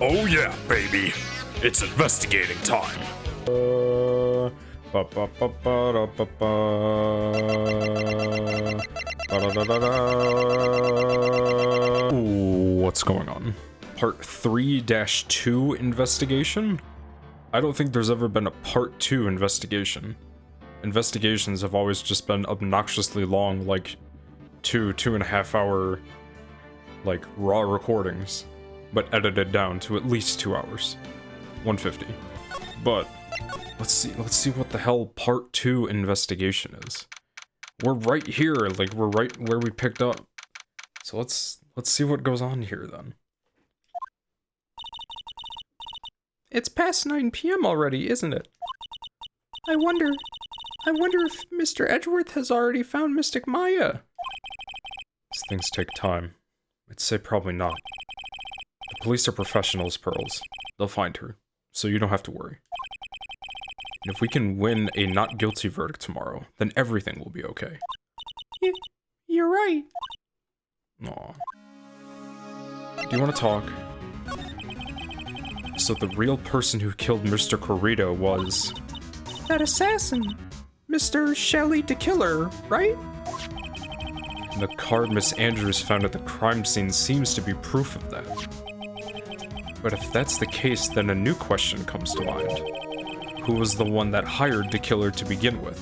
Oh yeah, baby. It's investigating time. Ooh, what's going on? Part 3-2 investigation? I don't think there's ever been a part 2 investigation. Investigations have always just been obnoxiously long, like 2.5 hour, like, raw recordings, but edited down to at least 2 hours. 150. But let's see what the hell part 2 investigation is. We're right here, like we're right where we picked up. So let's see what goes on here then. It's past 9 p.m. already, isn't it? I wonder if Mr. Edgeworth has already found Mystic Maya. These things take time. I'd say probably not. The police are professionals, Pearls. They'll find her, so you don't have to worry. And if we can win a not guilty verdict tomorrow, then everything will be okay. You're right. Aw. Do you want to talk? So the real person who killed Mr. Corrida was... that assassin! Mr. Shelley the Killer, right? And the card Miss Andrews found at the crime scene seems to be proof of that. But if that's the case, then a new question comes to mind. Who was the one that hired the killer to begin with?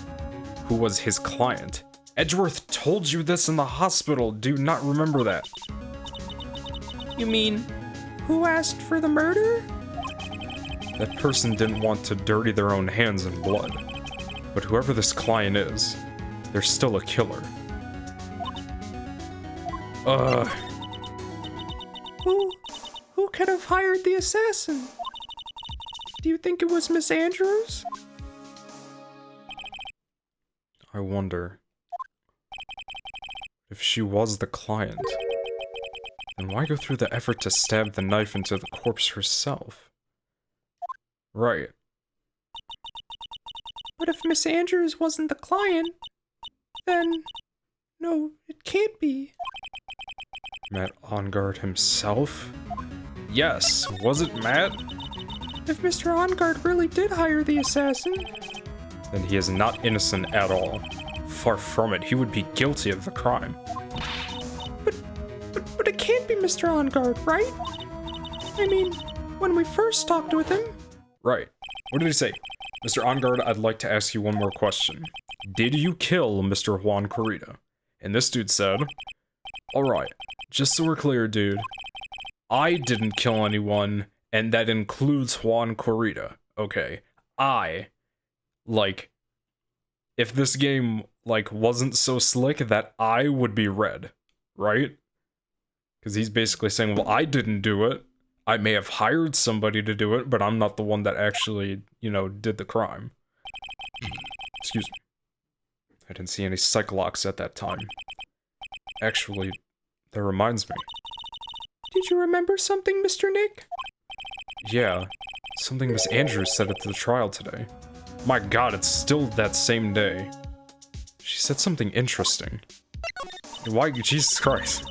Who was his client? Edgeworth told you this in the hospital, do you not remember that? You mean, who asked for the murder? That person didn't want to dirty their own hands in blood. But whoever this client is, they're still a killer. Who could have hired the assassin? Do you think it was Miss Andrews? I wonder. If she was the client, then why go through the effort to stab the knife into the corpse herself? Right. But if Miss Andrews wasn't the client, then... no, it can't be. Matt Ongard himself? Yes, was it Matt? If Mr. Ongard really did hire the assassin... then he is not innocent at all. Far from it, he would be guilty of the crime. But it can't be Mr. Ongard, right? I mean, when we first talked with him... Right. What did he say? Mr. Ongard, I'd like to ask you one more question. Did you kill Mr. Juan Corrida? And this dude said, alright, just so we're clear, dude, I didn't kill anyone, and that includes Juan Corrida. Okay, like, if this game, like, wasn't so slick, that I would be red, right? Because he's basically saying, well, I didn't do it. I may have hired somebody to do it, but I'm not the one that actually, you know, did the crime. Excuse me. I didn't see any psycholocks at that time. Actually, that reminds me. Did you remember something, Mr. Nick? Yeah, something Miss Andrews said at the trial today. My god, it's still that same day. She said something interesting. Why, Jesus Christ.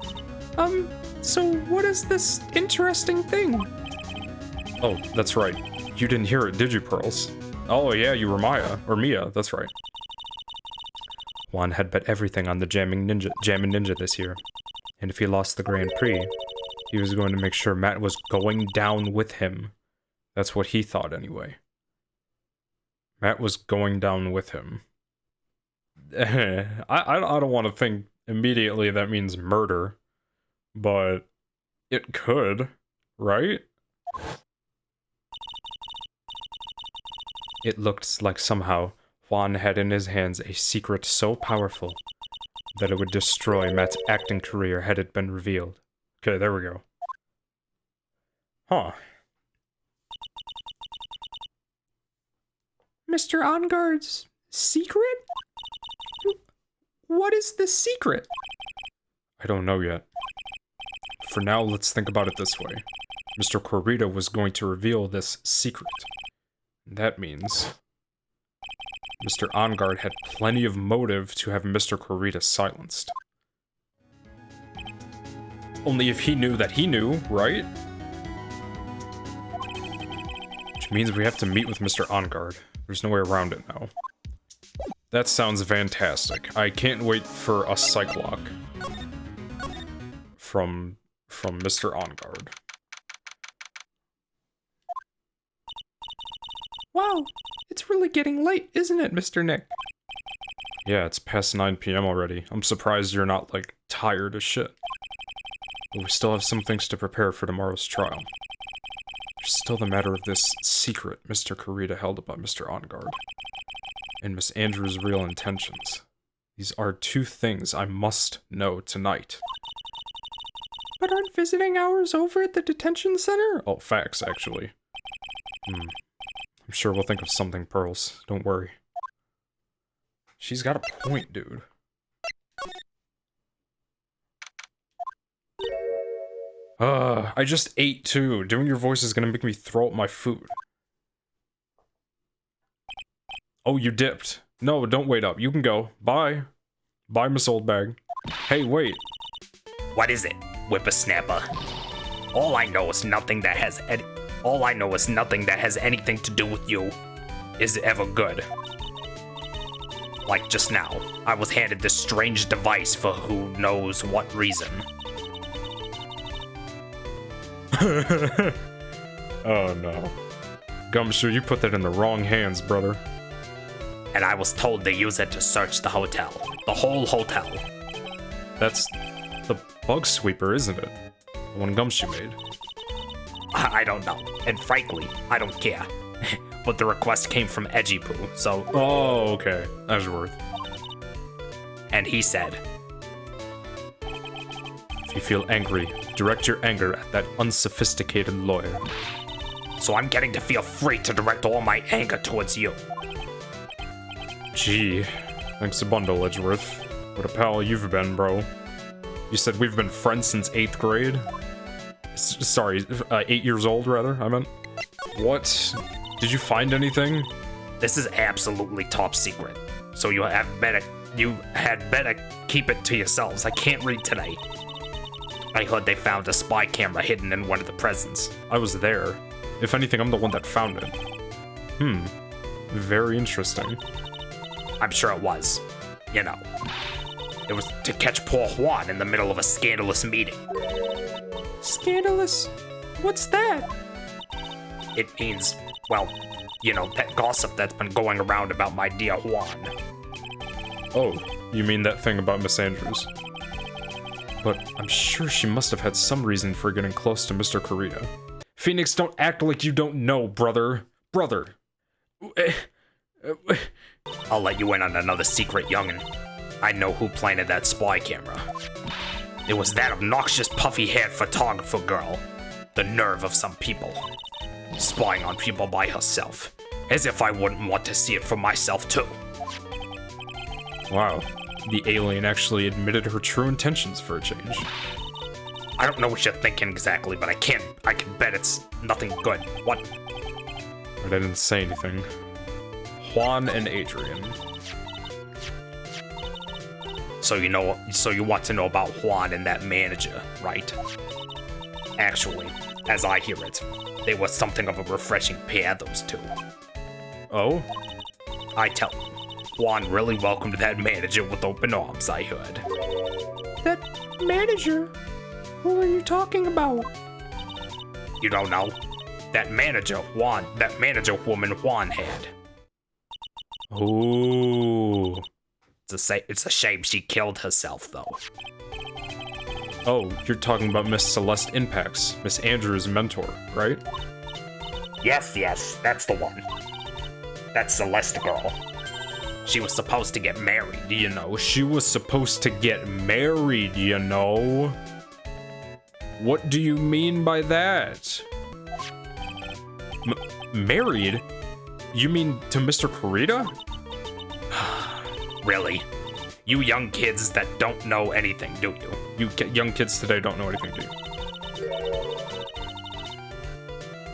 So what is this interesting thing? Oh, that's right. You didn't hear it, did you, Pearls? Oh yeah, you were Mia, that's right. Juan had bet everything on the Jammin' Ninja this year. And if he lost the Grand Prix, he was going to make sure Matt was going down with him. That's what he thought anyway. Matt was going down with him. I don't want to think immediately that means murder. But it could, right? It looked like somehow Juan had in his hands a secret so powerful that it would destroy Matt's acting career had it been revealed. Okay, there we go. Huh. Mr. Ongard's secret? What is the secret? I don't know yet. For now, let's think about it this way. Mr. Corrida was going to reveal this secret. That means... Mr. Ongard had plenty of motive to have Mr. Corrida silenced. Only if he knew that he knew, right? means we have to meet with Mr. Onguard. There's no way around it now. That sounds fantastic. I can't wait for a psych lock from Mr. Onguard. Wow, it's really getting late, isn't it, Mr. Nick? Yeah, it's past 9 p.m. already. I'm surprised you're not, like, tired as shit. But we still have some things to prepare for tomorrow's trial. There's still the matter of this secret Mr. Kurita held about Mr. Onguard. And Miss Andrews' real intentions. These are two things I must know tonight. But aren't visiting hours over at the detention center? Oh, facts, actually. I'm sure we'll think of something, Pearls. Don't worry. She's got a point, dude. I just ate too. Doing your voice is gonna make me throw up my food. Oh, you dipped. No, don't wait up. You can go. Bye. Bye, Miss Oldbag. Hey, wait. What is it, whippersnapper? All I know is nothing that has anything to do with you is ever good. Like just now, I was handed this strange device for who knows what reason. Oh no. Gumshoe, you put that in the wrong hands, brother. And I was told to use it to search the hotel. The whole hotel. That's the bug sweeper, isn't it? The one Gumshoe made. I don't know, and frankly, I don't care. But the request came from Edgy Poo, so... Oh, okay. Edgeworth. And he said... If you feel angry, direct your anger at that unsophisticated lawyer. So I'm getting to feel free to direct all my anger towards you. Gee, thanks a bundle, Edgeworth. What a pal you've been, bro. You said we've been friends since 8th grade? Sorry, 8 years old, rather, I meant. What? Did you find anything? This is absolutely top secret. So you had better keep it to yourselves. I can't read today. I heard they found a spy camera hidden in one of the presents. I was there. If anything, I'm the one that found it. Very interesting. I'm sure it was. You know. It was to catch poor Juan in the middle of a scandalous meeting. Scandalous? What's that? It means, well, you know, that gossip that's been going around about my dear Juan. Oh, you mean that thing about Miss Andrews? But I'm sure she must have had some reason for getting close to Mr. Kurita. Phoenix, don't act like you don't know, brother. Brother. I'll let you in on another secret, youngin'. I know who planted that spy camera. It was that obnoxious puffy-haired photographer girl. The nerve of some people. Spying on people by herself. As if I wouldn't want to see it for myself, too. Wow. The alien actually admitted her true intentions for a change. I don't know what you're thinking exactly, but I can bet it's nothing good. What? But I didn't say anything. Juan and Adrian. So you want to know about Juan and that manager, right? Actually, as I hear it, they were something of a refreshing pair, those two. Oh? I tell you, Juan really welcomed that manager with open arms, I heard. That manager? Who are you talking about? You don't know? That manager woman Juan had. Ooh. It's a shame she killed herself, though. Oh, you're talking about Miss Celeste Impacts, Miss Andrews' mentor, right? Yes, that's the one. That's Celeste girl. She was supposed to get married, you know. She was supposed to get married, you know. What do you mean by that? Married? You mean to Mr. Kurita? Really? You young kids that don't know anything, do you? You young kids today don't know anything, do you?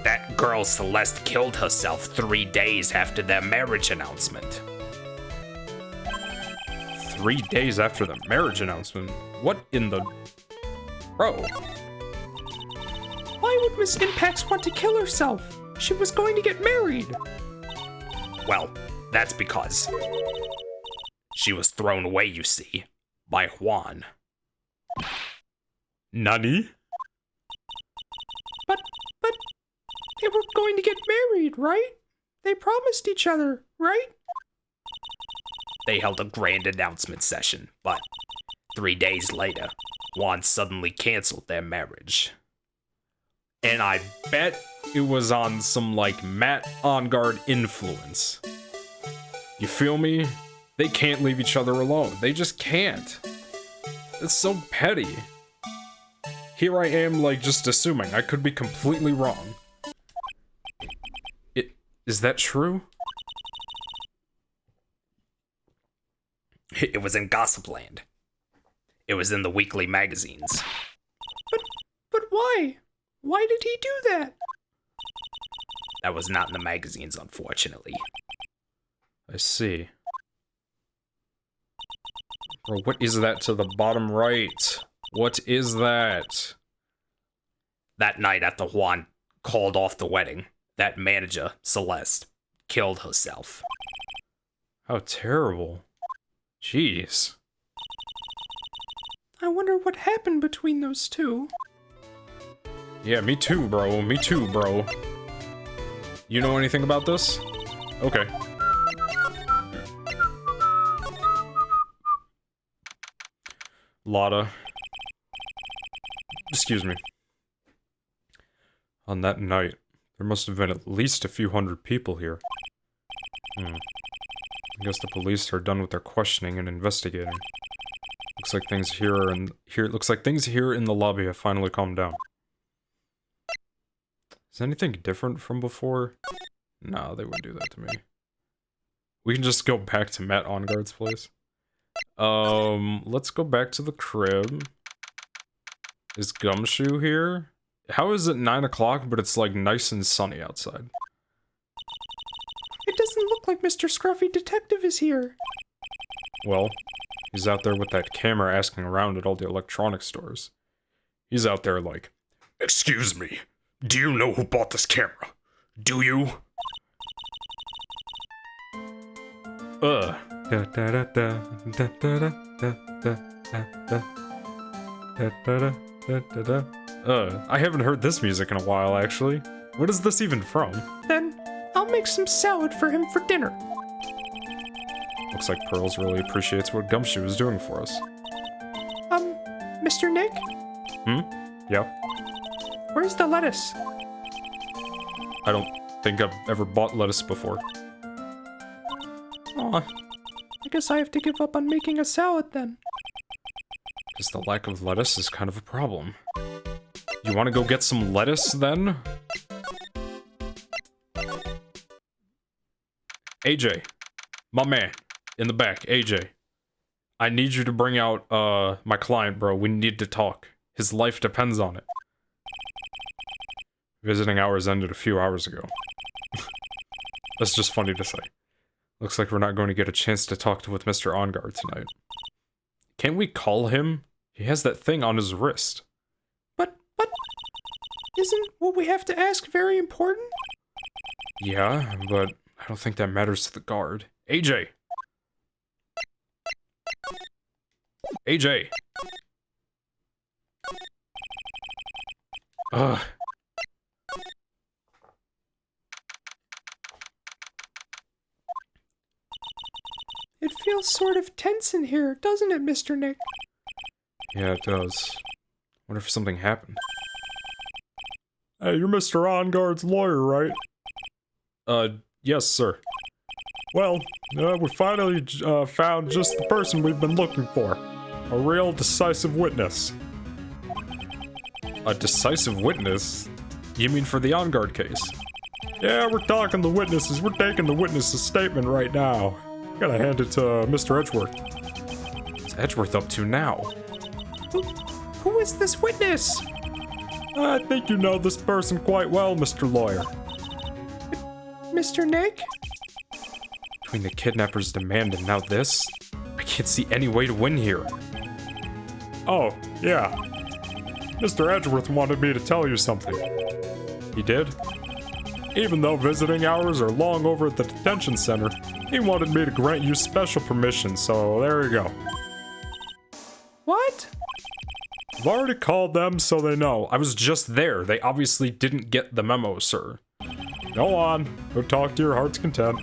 That girl Celeste killed herself 3 days after their marriage announcement. 3 days after the marriage announcement? What in the... Bro. Why would Miss Impacts want to kill herself? she was going to get married. Well, that's because she was thrown away, you see, by Juan. Nani? But they were going to get married, right? They promised each other, right? They held a grand announcement session, but 3 days later, Juan suddenly canceled their marriage. And I bet it was on some, like, Matt OnGuard influence. You feel me? They can't leave each other alone. They just can't. It's so petty. Here I am, like, just assuming. I could be completely wrong. Is that true? It was in Gossipland. It was in the weekly magazines. But why? Why did he do that? That was not in the magazines, unfortunately. I see. Bro, what is that to the bottom right? What is that? That night after Juan called off the wedding, that manager, Celeste, killed herself. How terrible. Jeez. I wonder what happened between those two. Yeah, me too, bro. Me too, bro. You know anything about this? Okay. Lotta. Excuse me. On that night, there must have been at least a few hundred people here. I guess the police are done with their questioning and investigating. Looks like things here in the lobby have finally calmed down. Is anything different from before? No, they wouldn't do that to me. We can just go back to Matt OnGuard's place. Let's go back to the crib. Is Gumshoe here? How is it 9 o'clock, but it's like nice and sunny outside? It doesn't look like Mr. Scruffy Detective is here. Well, he's out there with that camera asking around at all the electronics stores. He's out there like, Excuse me, do you know who bought this camera? Do you? I haven't heard this music in a while, actually. What is this even from? Then I'll make some salad for him for dinner. Looks like Pearls really appreciates what Gumshoe is doing for us. Mr. Nick? Yeah? Where's the lettuce? I don't think I've ever bought lettuce before. Aw, I guess I have to give up on making a salad then. Because the lack of lettuce is kind of a problem. You want to go get some lettuce, then? AJ. My man. In the back. AJ. I need you to bring out, my client, bro. We need to talk. His life depends on it. Visiting hours ended a few hours ago. That's just funny to say. Looks like we're not going to get a chance to talk with Mr. OnGuard tonight. Can't we call him? He has that thing on his wrist. But, isn't what we have to ask very important? Yeah, but I don't think that matters to the guard. AJ! AJ! Ugh. It feels sort of tense in here, doesn't it, Mr. Nick? Yeah, it does. Wonder if something happened. Hey, you're Mr. OnGuard's lawyer, right? Yes, sir. Well, we finally found just the person we've been looking for. A real decisive witness. A decisive witness? You mean for the OnGuard case? Yeah, we're talking the witnesses. We're taking the witness's statement right now. Gotta hand it to Mr. Edgeworth. What's Edgeworth up to now? Who is this witness? I think you know this person quite well, Mr. Lawyer. Mr. Nick? Between the kidnapper's demand and now this, I can't see any way to win here. Oh, yeah. Mr. Edgeworth wanted me to tell you something. He did? Even though visiting hours are long over at the detention center, he wanted me to grant you special permission, so there you go. What? I've already called them so they know. I was just there. They obviously didn't get the memo, sir. Go on. Go talk to your heart's content.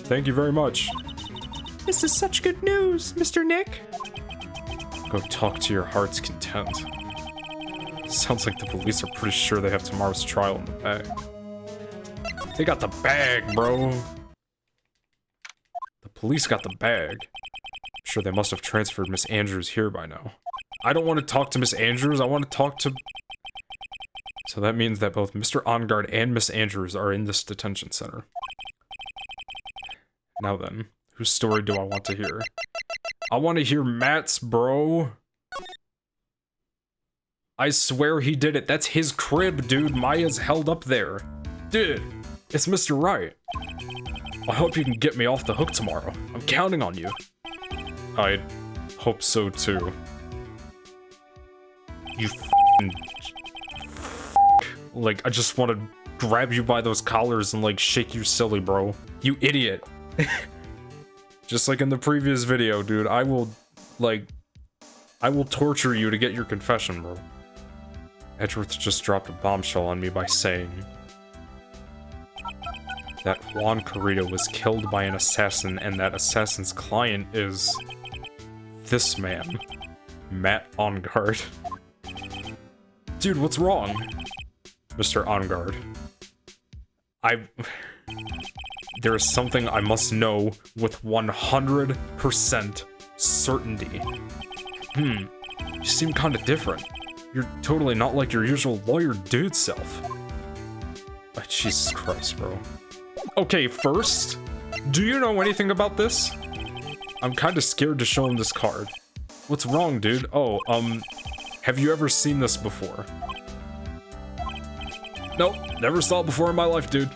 Thank you very much. This is such good news, Mr. Nick. Go talk to your heart's content. Sounds like the police are pretty sure they have tomorrow's trial in the bag. They got the bag, bro. The police got the bag. I'm sure they must have transferred Miss Andrews here by now. I don't want to talk to Miss Andrews, I want to talk to... So that means that both Mr. OnGuard and Miss Andrews are in this detention center. Now then, whose story do I want to hear? I want to hear Matt's, bro. I swear he did it. That's his crib, dude. Maya's held up there. Dude, it's Mr. Wright. I hope you can get me off the hook tomorrow. I'm counting on you. I hope so too. You like, I just want to grab you by those collars and like shake you silly, bro. You idiot. Just like in the previous video, dude, I will torture you to get your confession, bro. Edgeworth just dropped a bombshell on me by saying that Juan Carrito was killed by an assassin and that assassin's client is this man, Matt OnGuard. Dude, what's wrong? Mr. OnGuard. There is something I must know with 100% certainty. You seem kinda different. You're totally not like your usual lawyer dude self. Oh, Jesus Christ, bro. Okay, first, do you know anything about this? I'm kinda scared to show him this card. What's wrong, dude? Oh, have you ever seen this before? Nope, never saw it before in my life, dude.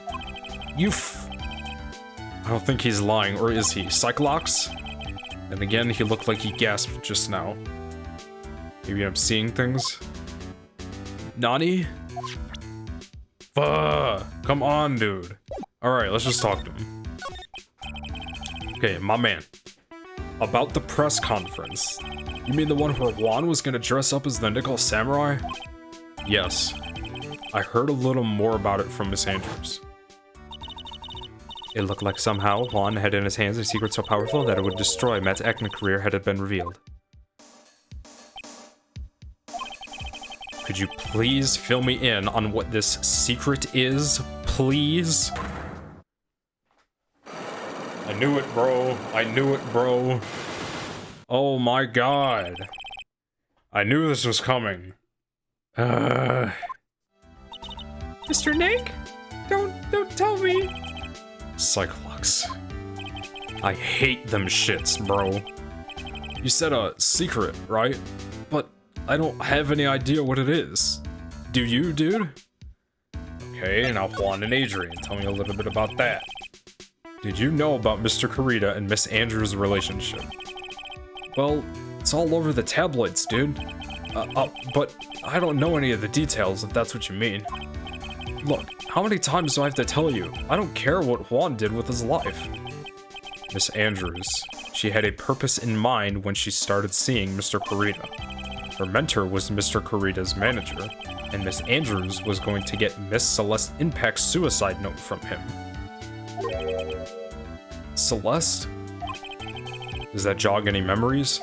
I don't think he's lying, or is he? Cyclops? And again, he looked like he gasped just now. Maybe I'm seeing things? Nani? Come on, dude. Alright, let's just talk to him. Okay, my man. About the press conference. You mean the one where Juan was gonna dress up as the Nickel Samurai? Yes. I heard a little more about it from Miss Andrews. It looked like somehow Juan had in his hands a secret so powerful that it would destroy Matt's acting career had it been revealed. Could you please fill me in on what this secret is, please? I knew it, bro. I knew it, bro. Oh my god. I knew this was coming. Mr. Nick? Don't tell me. Cyclops. I hate them shits, bro. You said a secret, right? But I don't have any idea what it is. Do you, dude? Okay, now Juan and Adrian, tell me a little bit about that. Did you know about Mr. Carita and Miss Andrews' relationship? Well, it's all over the tabloids, dude. But I don't know any of the details, if that's what you mean. Look, how many times do I have to tell you? I don't care what Juan did with his life. Miss Andrews. She had a purpose in mind when she started seeing Mr. Carita. Her mentor was Mr. Carita's manager, and Miss Andrews was going to get Miss Celeste Impact's suicide note from him. Celeste? Does that jog any memories?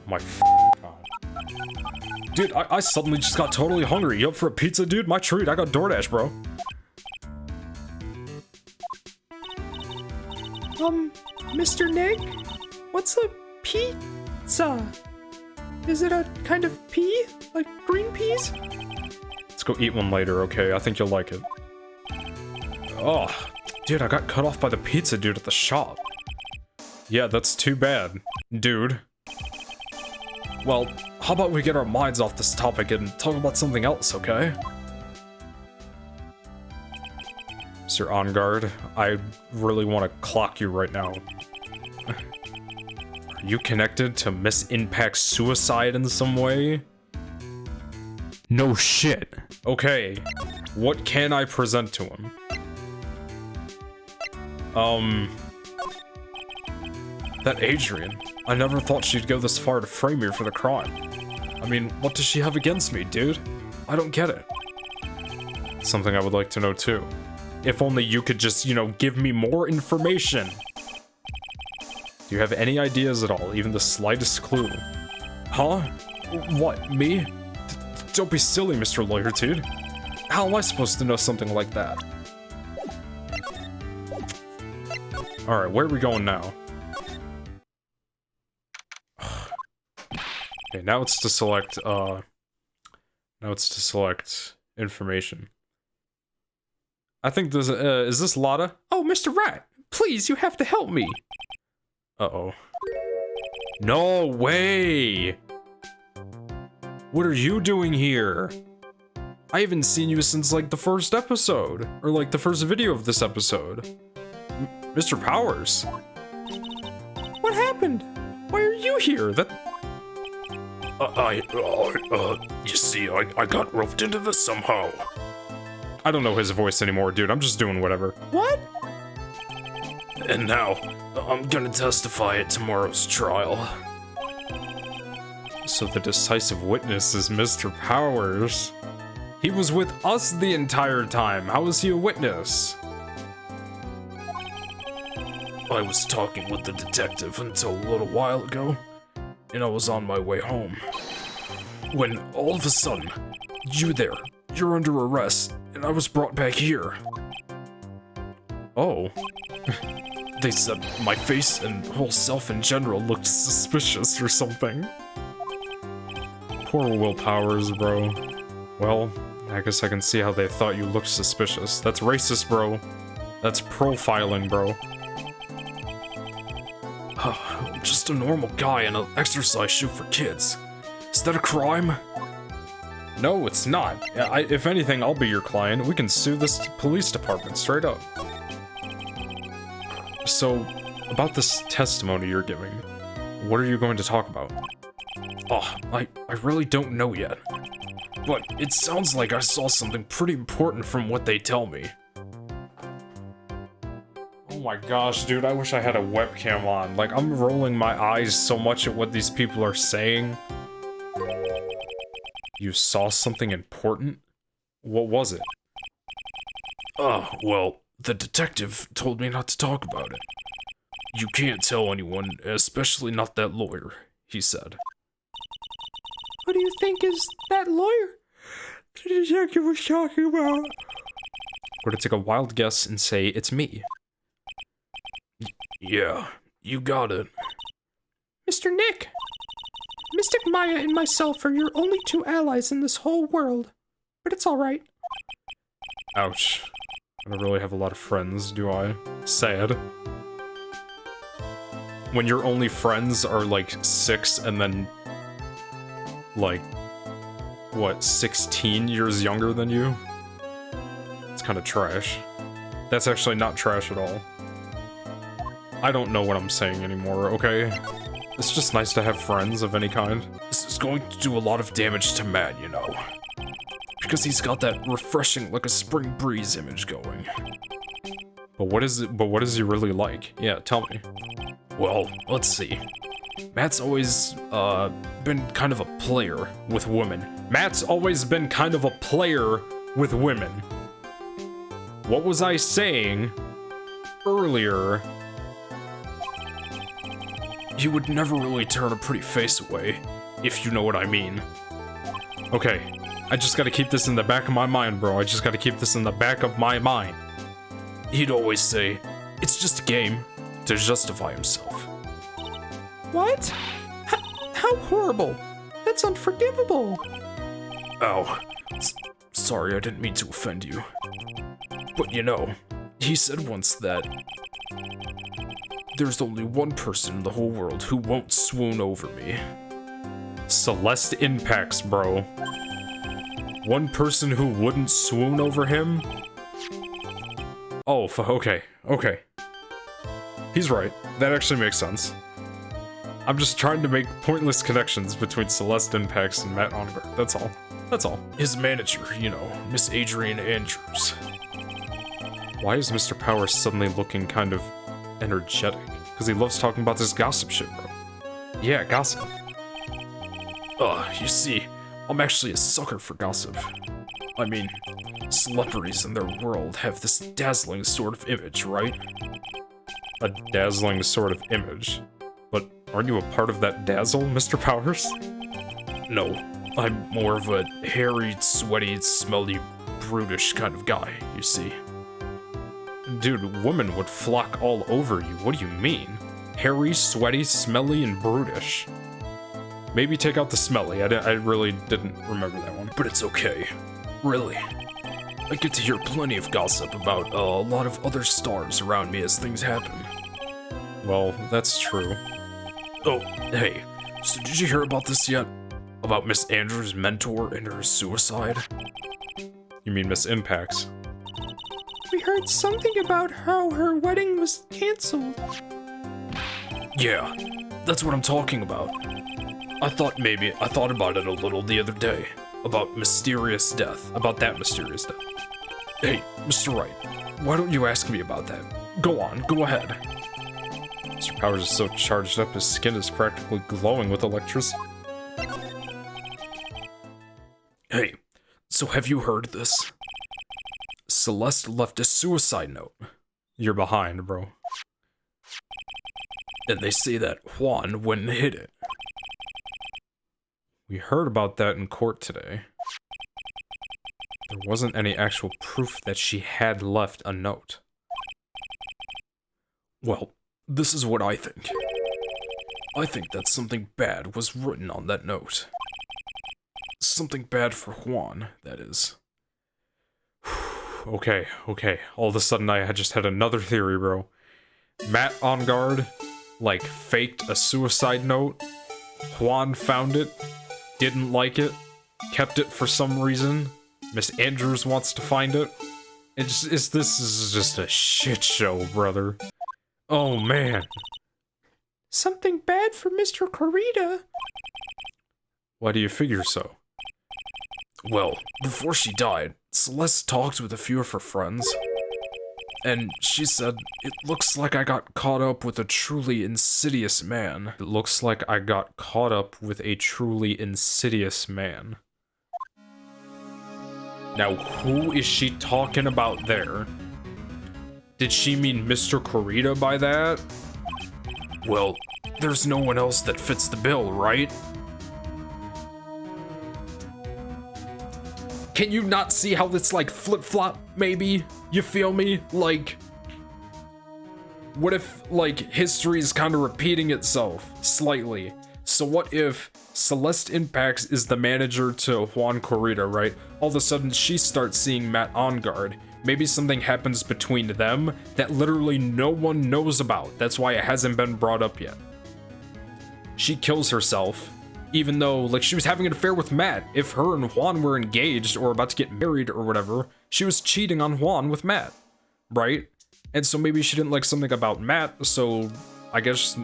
My god. Dude, I suddenly just got totally hungry. You up for a pizza, dude? My treat. I got DoorDash, bro. Mr. Nick? What's a pizza? Is it a kind of pea? Like green peas? Let's go eat one later, okay? I think you'll like it. Oh, dude, I got cut off by the pizza dude at the shop. Yeah, that's too bad, dude. Well, how about we get our minds off this topic and talk about something else, okay? Mr. OnGuard, I really want to clock you right now. Are you connected to Miss Impact's suicide in some way? No shit. Okay, what can I present to him? That Adrian. I never thought she'd go this far to frame me for the crime. I mean, what does she have against me, dude? I don't get it. Something I would like to know too. If only you could just, you know, give me more information. Do you have any ideas at all, even the slightest clue? Huh? What, me? Don't be silly, Mr. Lawyer, dude. How am I supposed to know something like that? Alright, where are we going now? Okay, now it's to select, information. I think this, is this Lotta? Oh, Mr. Rat, please, you have to help me. Uh-oh. No way! What are you doing here? I haven't seen you since, like, the first episode. Or, like, the first video of this episode. Mr. Powers. What happened? Why are you here? You see, I got roped into this somehow. I don't know his voice anymore, dude. I'm just doing whatever. What? And now, I'm gonna testify at tomorrow's trial. So the decisive witness is Mr. Powers. He was with us the entire time. How was he a witness? I was talking with the detective until a little while ago, and I was on my way home. When all of a sudden, you're under arrest, and I was brought back here. Oh. They said my face and whole self in general looked suspicious or something. Poor Will Powers, bro. Well, I guess I can see how they thought you looked suspicious. That's racist, bro. That's profiling, bro. I'm just a normal guy in an exercise shoe for kids. Is that a crime? No, it's not. If anything, I'll be your client. We can sue this police department straight up. So, about this testimony you're giving, what are you going to talk about? Oh, I really don't know yet. But it sounds like I saw something pretty important from what they tell me. Oh my gosh, dude, I wish I had a webcam on. Like, I'm rolling my eyes so much at what these people are saying. You saw something important? What was it? Well, the detective told me not to talk about it. You can't tell anyone, especially not that lawyer, he said. What do you think is that lawyer the detective was talking about? Or to take a wild guess and say it's me. Yeah, you got it. Mr. Nick! Mystic Maya and myself are your only two allies in this whole world. But it's alright. Ouch. I don't really have a lot of friends, do I? Sad. When your only friends are like 6 and then like, what, 16 years younger than you? It's kind of trash. That's actually not trash at all. I don't know what I'm saying anymore, okay? It's just nice to have friends of any kind. This is going to do a lot of damage to Matt, you know. Because he's got that refreshing like a spring breeze image going. But what is he really like? Yeah, tell me. Well, let's see. Matt's always, been kind of a player with women. Matt's always been kind of a player with women. What was I saying earlier? He would never really turn a pretty face away, if you know what I mean. Okay, I just gotta keep this in the back of my mind, bro. I just gotta keep this in the back of my mind. He'd always say, it's just a game, to justify himself. What? How horrible! That's unforgivable! Oh, sorry, I didn't mean to offend you. But you know, he said once that there's only one person in the whole world who won't swoon over me. Celeste Impacts, bro. One person who wouldn't swoon over him? Oh, okay, okay. He's right. That actually makes sense. I'm just trying to make pointless connections between Celeste Impacts and Matt Ongar, that's all. That's all. His manager, you know, Miss Adrian Andrews. Why is Mr. Powers suddenly looking kind of energetic? Because he loves talking about this gossip shit, bro. Yeah, gossip. You see, I'm actually a sucker for gossip. I mean, celebrities in their world have this dazzling sort of image, right? A dazzling sort of image? But aren't you a part of that dazzle, Mr. Powers? No, I'm more of a hairy, sweaty, smelly, brutish kind of guy, you see. Dude, women would flock all over you. What do you mean? Hairy, sweaty, smelly, and brutish. Maybe take out the smelly. I really didn't remember that one. But it's okay. Really. I get to hear plenty of gossip about a lot of other stars around me as things happen. Well, that's true. Oh, hey, so did you hear about this yet? About Miss Andrews' mentor and her suicide? You mean Miss Impacts? We heard something about how her wedding was canceled. Yeah, that's what I'm talking about. I thought about it a little the other day. About mysterious death. About that mysterious death. Hey, Mr. Wright, why don't you ask me about that? Go on, go ahead. Mr. Powers is so charged up, his skin is practically glowing with electricity. Hey, so have you heard this? Celeste left a suicide note. You're behind, bro. And they say that Juan went and hid it. We heard about that in court today. There wasn't any actual proof that she had left a note. Well, this is what I think. I think that something bad was written on that note. Something bad for Juan, that is. Okay. All of a sudden I just had another theory, bro. Matt on guard, like, faked a suicide note. Juan found it, didn't like it, kept it for some reason. Miss Andrews wants to find it. This is just a shit show, brother. Oh, man. Something bad for Mr. Corita. Why do you figure so? Well, before she died, Celeste talked with a few of her friends. And she said, "It looks like I got caught up with a truly insidious man." It looks like I got caught up with a truly insidious man. Now, who is she talking about there? Did she mean Mr. Corita by that? Well, there's no one else that fits the bill, right? Can you not see how it's like flip-flop, maybe? You feel me? Like, what if, like, history is kind of repeating itself slightly? So what if Celeste Impacts is the manager to Juan Corita, right? All of a sudden she starts seeing Matt on guard. Maybe something happens between them that literally no one knows about. That's why it hasn't been brought up yet. She kills herself, even though, like, she was having an affair with Matt. If her and Juan were engaged or about to get married or whatever, she was cheating on Juan with Matt, right? And so maybe she didn't like something about Matt, so I guess,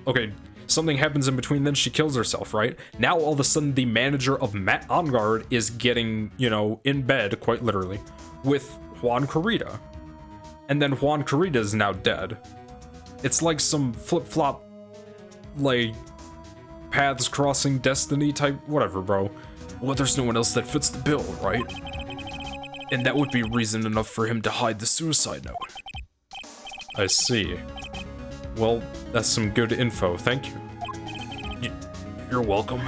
okay, something happens in between, then she kills herself, right? Now all of a sudden the manager of Matt on guard is getting, you know, in bed, quite literally, with Juan Corita. And then Juan Corita is now dead. It's like some flip-flop, like, paths crossing destiny type, whatever, bro. Well, there's no one else that fits the bill, right? And that would be reason enough for him to hide the suicide note. I see. Well, that's some good info, thank you. You're welcome.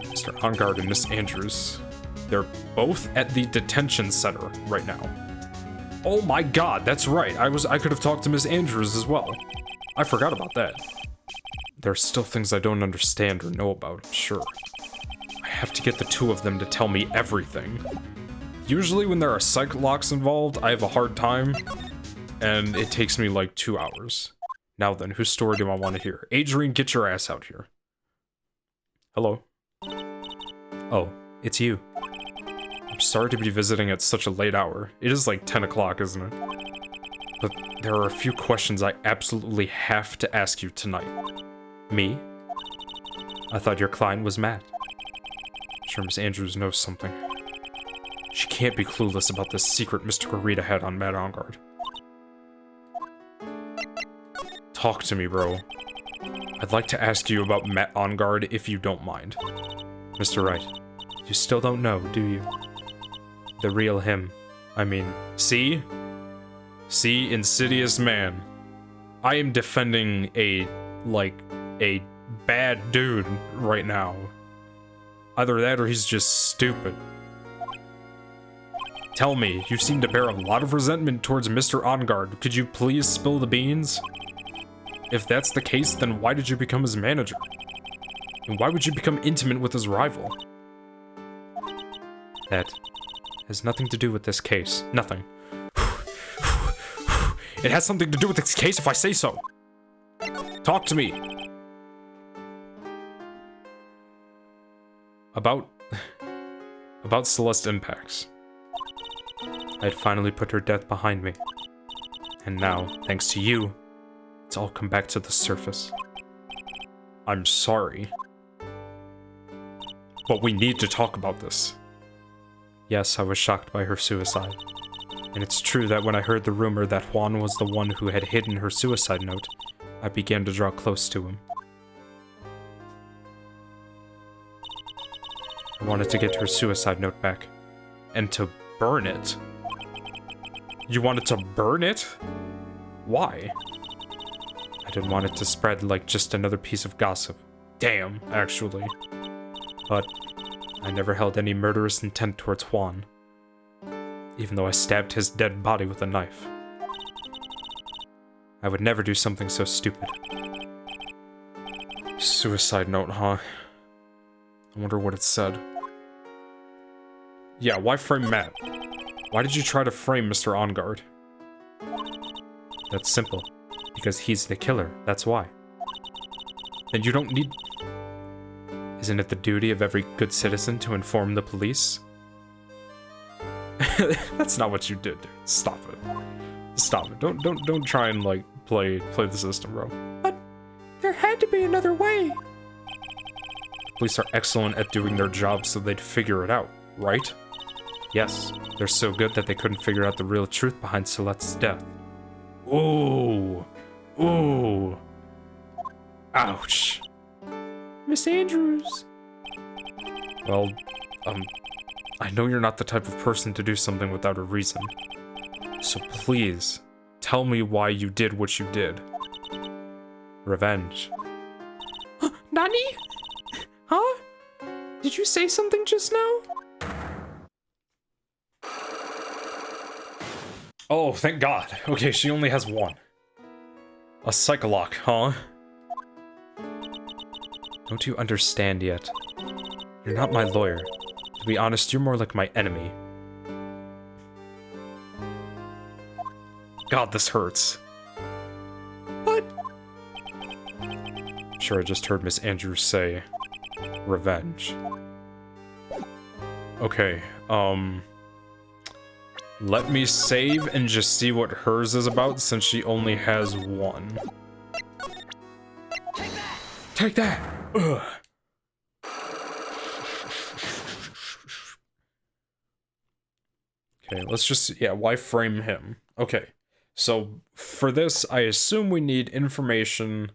Mr. Onguard and Miss Andrews. They're both at the detention center right now. Oh my god, that's right. I could have talked to Miss Andrews as well. I forgot about that. There's still things I don't understand or know about, I'm sure. I have to get the two of them to tell me everything. Usually when there are psych locks involved, I have a hard time, and it takes me like 2 hours. Now then, whose story do I want to hear? Adrian, get your ass out here. Hello? Oh, it's you. I'm sorry to be visiting at such a late hour. It is like 10 o'clock, isn't it? But there are a few questions I absolutely have to ask you tonight. Me? I thought your client was Matt. Sure, Miss Andrews knows something. She can't be clueless about this secret Mr. Rita had on Matt Enguard. Talk to me, bro. I'd like to ask you about Matt Enguard if you don't mind. Mr. Wright, you still don't know, do you? The real him. I mean, see? See, insidious man. I am defending a bad dude right now. Either that or he's just stupid. Tell me, you seem to bear a lot of resentment towards Mr. Enguard. Could you please spill the beans? If that's the case, then why did you become his manager? And why would you become intimate with his rival? That has nothing to do with this case. Nothing. It has something to do with this case if I say so. Talk to me. About Celeste Impacts. I had finally put her death behind me. And now, thanks to you, it's all come back to the surface. I'm sorry. But we need to talk about this. Yes, I was shocked by her suicide. And it's true that when I heard the rumor that Juan was the one who had hidden her suicide note, I began to draw close to him. I wanted to get her suicide note back. And to burn it. You wanted to burn it? Why? I didn't want it to spread like just another piece of gossip. Damn, actually. But I never held any murderous intent towards Juan. Even though I stabbed his dead body with a knife. I would never do something so stupid. Suicide note, huh? I wonder what it said. Yeah, why frame Matt? Why did you try to frame Mr. Enguard? That's simple. Because he's the killer, that's why. Then you don't need... Isn't it the duty of every good citizen to inform the police? That's not what you did, dude. Stop it. Stop it. Don't try and, like, play the system, bro. But there had to be another way. Police are excellent at doing their job, so they'd figure it out, right? Yes, they're so good that they couldn't figure out the real truth behind Celeste's death. Ooh. Ooh. Ouch. Miss Andrews. Well, I know you're not the type of person to do something without a reason. So please, tell me why you did what you did. Revenge. Nani? Huh? Did you say something just now? Oh, thank God. Okay, she only has one. A psycholock, huh? Don't you understand yet? You're not my lawyer. To be honest, you're more like my enemy. God, this hurts. What? Sure, I just heard Miss Andrews say... revenge. Okay, let me save and just see what hers is about, since she only has one. Take that! Take that! Ugh. Okay, let's just, yeah, why frame him? Okay, so for this, I assume we need information,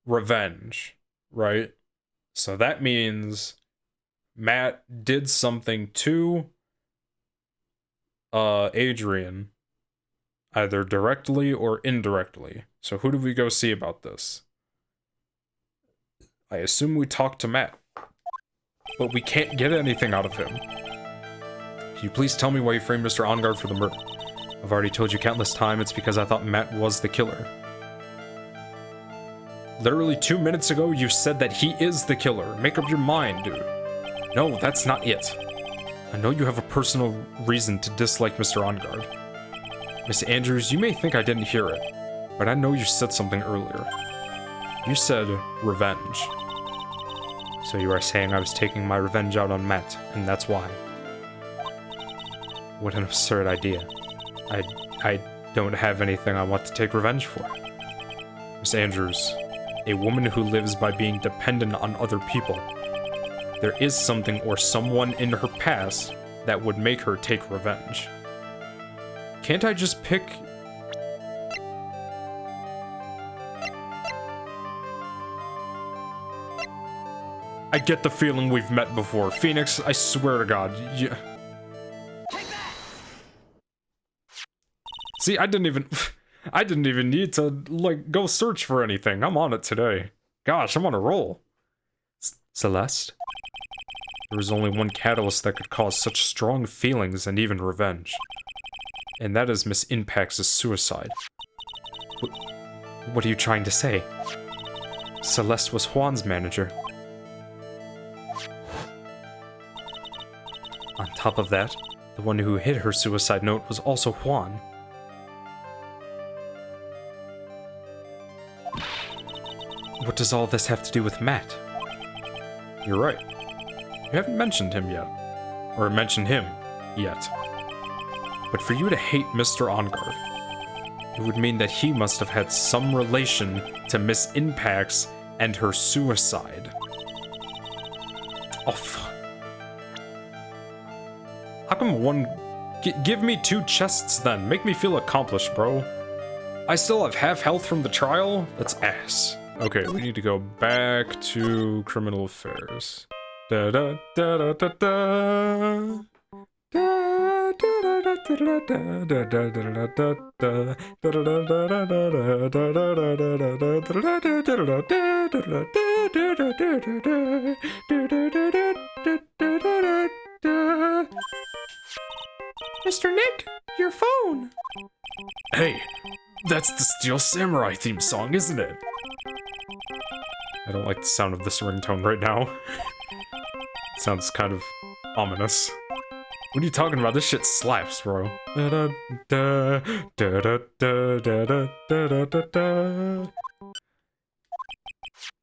revenge, right? So that means Matt did something to Adrian, either directly or indirectly. So who do we go see about this? I assume we talk to Matt, but we can't get anything out of him. Can you please tell me why you framed Mr. Enguard for the murder? I've already told you countless times it's because I thought Matt was the killer. Literally 2 minutes ago, you said that he is the killer. Make up your mind, dude. No, that's not it. I know you have a personal reason to dislike Mr. Enguard. Miss Andrews, you may think I didn't hear it, but I know you said something earlier. You said revenge. So you are saying I was taking my revenge out on Matt, and that's why. What an absurd idea. I don't have anything I want to take revenge for. Miss Andrews, a woman who lives by being dependent on other people. there is something or someone in her past that would make her take revenge. Can't I just pick... I get the feeling we've met before. Phoenix, I swear to God. See, I didn't even need to, like, go search for anything. I'm on it today. Gosh, I'm on a roll. Celeste? There was only one catalyst that could cause such strong feelings and even revenge. And that is Miss Impax's suicide. What are you trying to say? Celeste was Juan's manager. On top of that, the one who hid her suicide note was also Juan. What does all this have to do with Matt? You're right. You haven't mentioned him yet. Or mentioned him yet. But for you to hate Mr. Ongard, it would mean that he must have had some relation to Miss Impax and her suicide. Oh, fuck. How come one... give me 2 chests then. Make me feel accomplished, bro. I still have half health from the trial? That's ass. Okay, we need to go back to criminal affairs. Da da da da da da. Da da da da da da da da da. Mr. Nick, your phone! Hey, that's the Steel Samurai theme song, isn't it? I don't like the sound of this ringtone right now. It sounds kind of ominous. What are you talking about? This shit slaps, bro.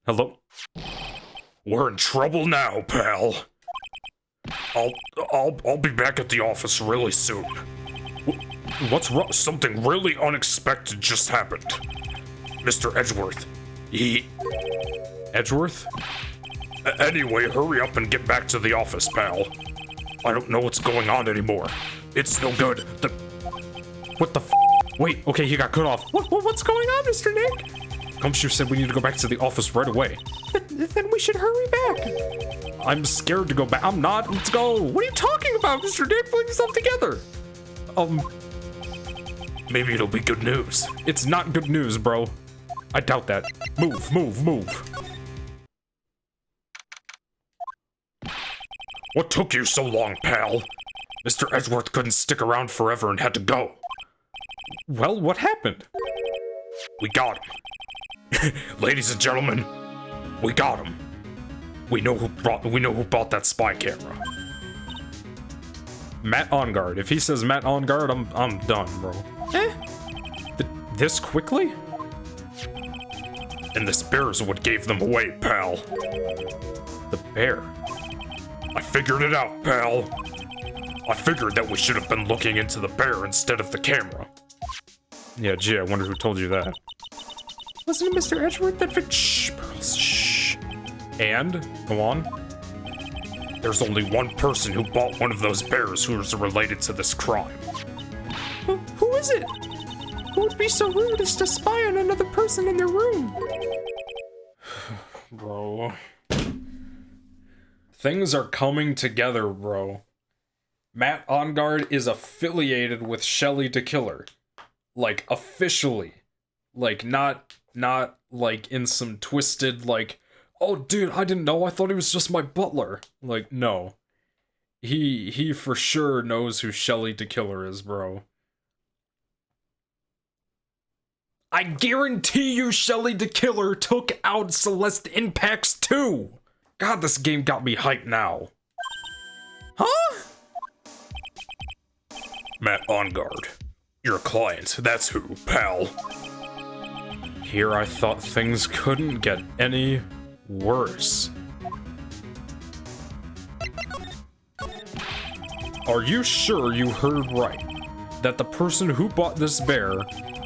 Hello? We're in trouble now, pal. I'll be back at the office really soon. What's wrong? Something really unexpected just happened. Mr. Edgeworth, Edgeworth? Anyway, hurry up and get back to the office, pal. I don't know what's going on anymore. It's no good. What the f? Wait, okay, he got cut off. What's going on, Mr. Nick? Gumshoe said we need to go back to the office right away. Then we should hurry back. I'm scared to go back. I'm not. Let's go. What are you talking about, Mr. Nick? Put yourself together. Maybe it'll be good news. It's not good news, bro. I doubt that. Move, move, move. What took you so long, pal? Mr. Edgeworth couldn't stick around forever and had to go. Well, what happened? We got him. Ladies and gentlemen, we got him. We know who bought that spy camera. Matt Ongard. If he says Matt Ongard, I'm done, bro. This quickly? And this bear's what gave them away, pal. The bear. I figured it out, pal. I figured that we should have been looking into the bear instead of the camera. Yeah, gee, I wonder who told you that. Wasn't it Mr. Edgeworth that Shh, Pearls, shh. And? Go on. There's only one person who bought one of those bears who is related to this crime. Who is it? Who would be so rude as to spy on another person in their room? Bro. Things are coming together, bro. Matt Ongard is affiliated with Shelly the Killer. Like, officially. Like, not like in some twisted, like, oh, dude, I didn't know, I thought he was just my butler. Like, no. He for sure knows who Shelly the Killer is, bro. I guarantee you Shelly the Killer took out Celeste Impax too! God, this game got me hyped now. Huh? Matt Ongard. Your client, that's who, pal. Here I thought things couldn't get any worse. Are you sure you heard right? That the person who bought this bear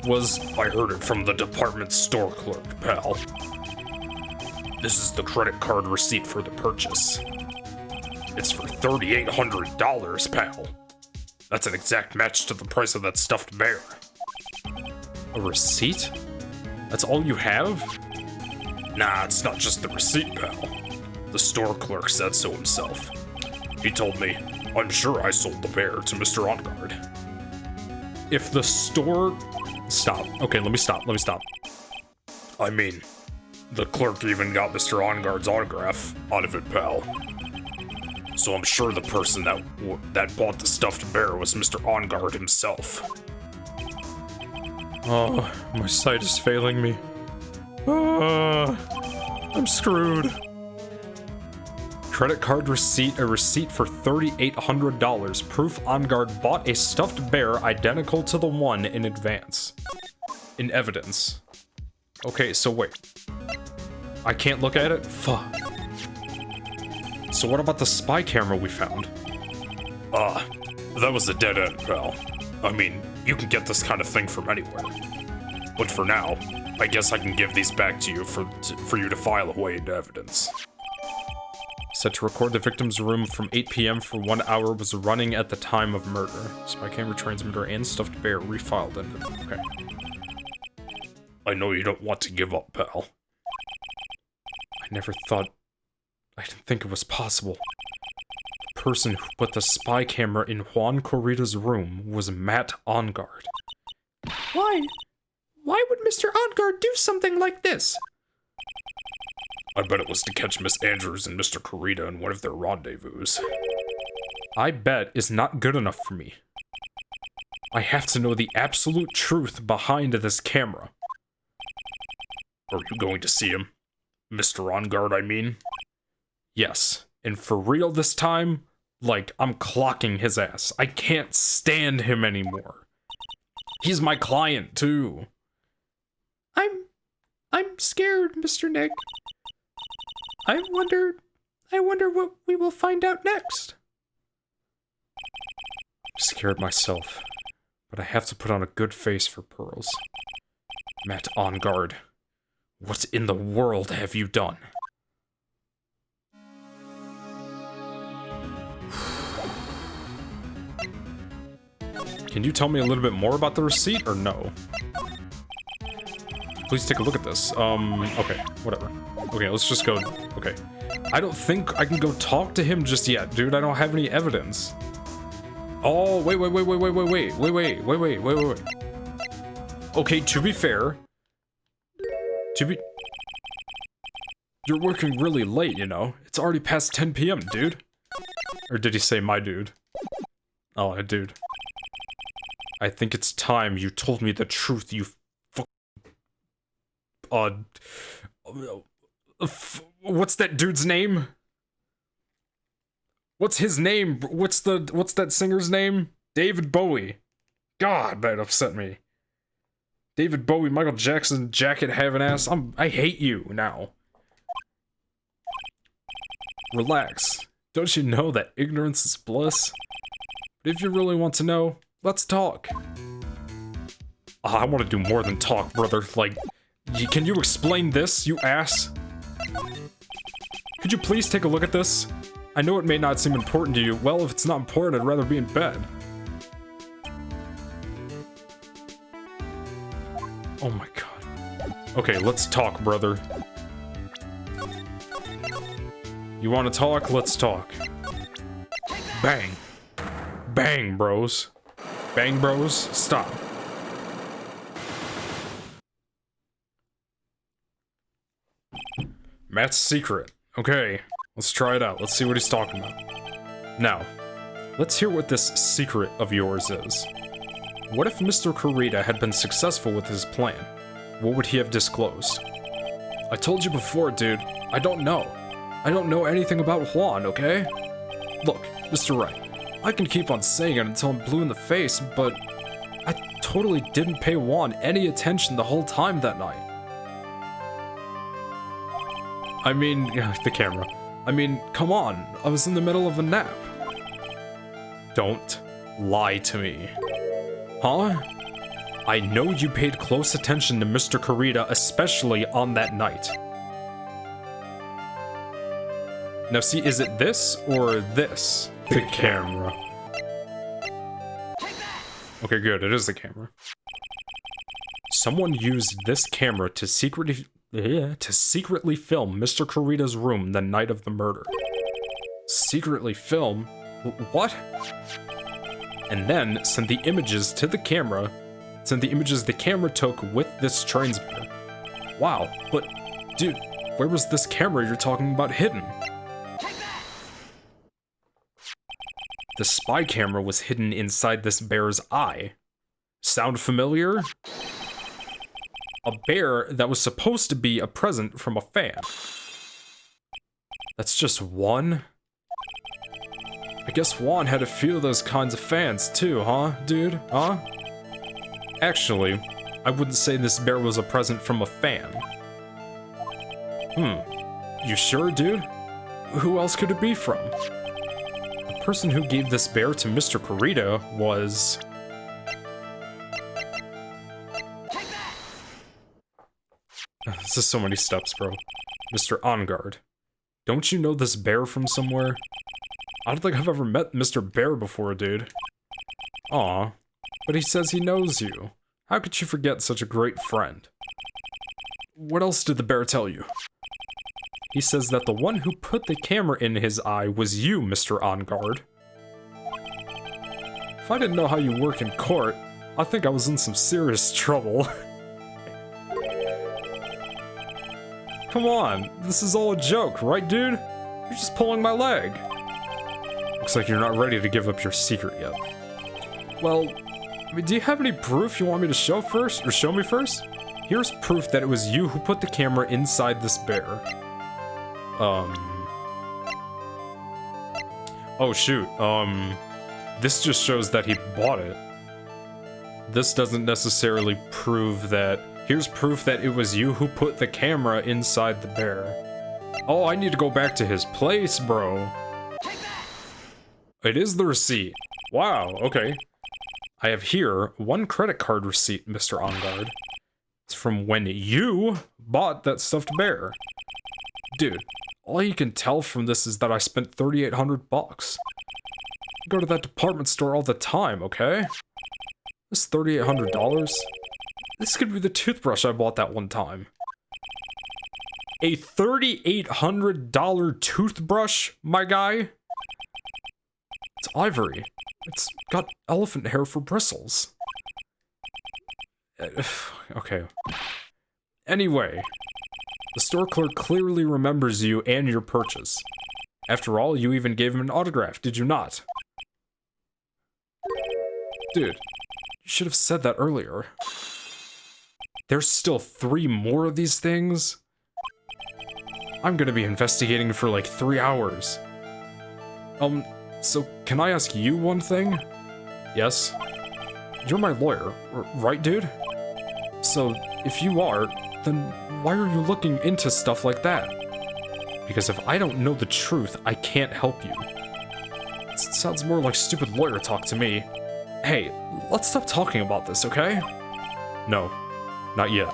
was... I heard it from the department store clerk, pal. This is the credit card receipt for the purchase. It's for $3,800, pal. That's an exact match to the price of that stuffed bear. A receipt? That's all you have? Nah, it's not just the receipt, pal. The store clerk said so himself. He told me, I'm sure I sold the bear to Mr. On Guard. If the store... Stop. Okay, let me stop. I mean, the clerk even got Mr. On Guard's autograph out of it, pal. So I'm sure the person that bought the stuffed bear was Mr. On Guard himself. Oh, my sight is failing me. I'm screwed. Credit card receipt, a receipt for $3,800. Proof On Guard bought a stuffed bear identical to the one in advance. In evidence. Okay, so wait. I can't look at it? Fuck. So what about the spy camera we found? That was a dead end, pal. I mean, you can get this kind of thing from anywhere. But for now, I guess I can give these back to you for you to file away into evidence. Set to record the victim's room from 8 p.m. for 1 hour was running at the time of murder. Spy camera transmitter and stuffed bear refiled into... Okay. I know you don't want to give up, pal. I didn't think it was possible. The person who put the spy camera in Juan Corrida's room was Matt On Guard. Why? Why would Mr. On Guard do something like this? I bet it was to catch Miss Andrews and Mr. Corrida in one of their rendezvous. I bet is not good enough for me. I have to know the absolute truth behind this camera. Are you going to see him? Mr. On Guard, I mean? Yes, and for real this time, like, I'm clocking his ass. I can't stand him anymore. He's my client, too. I'm scared, Mr. Nick. I wonder what we will find out next. I'm scared myself, but I have to put on a good face for Pearls. Matt On Guard, what in the world have you done? Can you tell me a little bit more about the receipt, or no? Please take a look at this. Okay, whatever. Okay, let's just go. Okay. I don't think I can go talk to him just yet, dude. I don't have any evidence. Oh, wait. Okay, to be fair. You're working really late, you know? It's already past 10 p.m., dude. Or did he say my dude? Oh, dude. I think it's time you told me the truth, you what's that dude's name? What's his name? What's that singer's name? David Bowie. God, that upset me. David Bowie, Michael Jackson, jacket having ass. I hate you now. Relax. Don't you know that ignorance is bliss? But if you really want to know, let's talk. I want to do more than talk, brother. Like, can you explain this, you ass? Could you please take a look at this? I know it may not seem important to you. Well, if it's not important, I'd rather be in bed. Oh my god. Okay, let's talk, brother. You want to talk? Let's talk. Bang. Bang, bros. Bang, bros. Stop. Matt's secret. Okay, let's try it out. Let's see what he's talking about. Now, let's hear what this secret of yours is. What if Mr. Corrida had been successful with his plan? What would he have disclosed? I told you before, dude. I don't know. I don't know anything about Juan, okay? Look, Mr. Wright, I can keep on saying it until I'm blue in the face, but I totally didn't pay Juan any attention the whole time that night. I mean, the camera. I mean, come on, I was in the middle of a nap. Don't lie to me. Huh? I know you paid close attention to Mr. Corrida, especially on that night. Now see, is it this or this? The camera. Okay, good, it is the camera. Someone used this camera to secretly film Mr. Kurita's room the night of the murder. Secretly film? What? And then sent the images to the camera. Sent the images the camera took with this transmitter. Wow, but dude, where was this camera you're talking about hidden? The spy camera was hidden inside this bear's eye. Sound familiar? A bear that was supposed to be a present from a fan. That's just one? I guess Juan had a few of those kinds of fans too, huh, dude? Huh? Actually, I wouldn't say this bear was a present from a fan. You sure, dude? Who else could it be from? The person who gave this bear to Mr. Kurita was... This is so many steps, bro. Mr. OnGuard. Don't you know this bear from somewhere? I don't think I've ever met Mr. Bear before, dude. Aw, but he says he knows you. How could you forget such a great friend? What else did the bear tell you? He says that the one who put the camera in his eye was you, Mr. OnGuard. If I didn't know how you work in court, I think I was in some serious trouble. Come on, this is all a joke, right, dude? You're just pulling my leg. Looks like you're not ready to give up your secret yet. Well, I mean, do you have any proof you want me to show first, or show me first? Here's proof that it was you who put the camera inside this bear. Oh shoot, this just shows that he bought it. This doesn't necessarily prove that... Here's proof that it was you who put the camera inside the bear. Oh, I need to go back to his place, bro. It is the receipt. Wow, okay. I have here one credit card receipt, Mr. OnGuard. It's from when you bought that stuffed bear. Dude, all you can tell from this is that I spent $3,800 bucks. I go to that department store all the time, okay? This $3,800? This could be the toothbrush I bought that one time. A $3,800 toothbrush, my guy? It's ivory. It's got elephant hair for bristles. Okay. Anyway, the store clerk clearly remembers you and your purchase. After all, you even gave him an autograph, did you not? Dude, you should have said that earlier. There's still 3 more of these things? I'm gonna be investigating for like 3 hours. So can I ask you one thing? Yes? You're my lawyer, right, dude? So, if you are, then why are you looking into stuff like that? Because if I don't know the truth, I can't help you. It sounds more like stupid lawyer talk to me. Hey, let's stop talking about this, okay? No, not yet.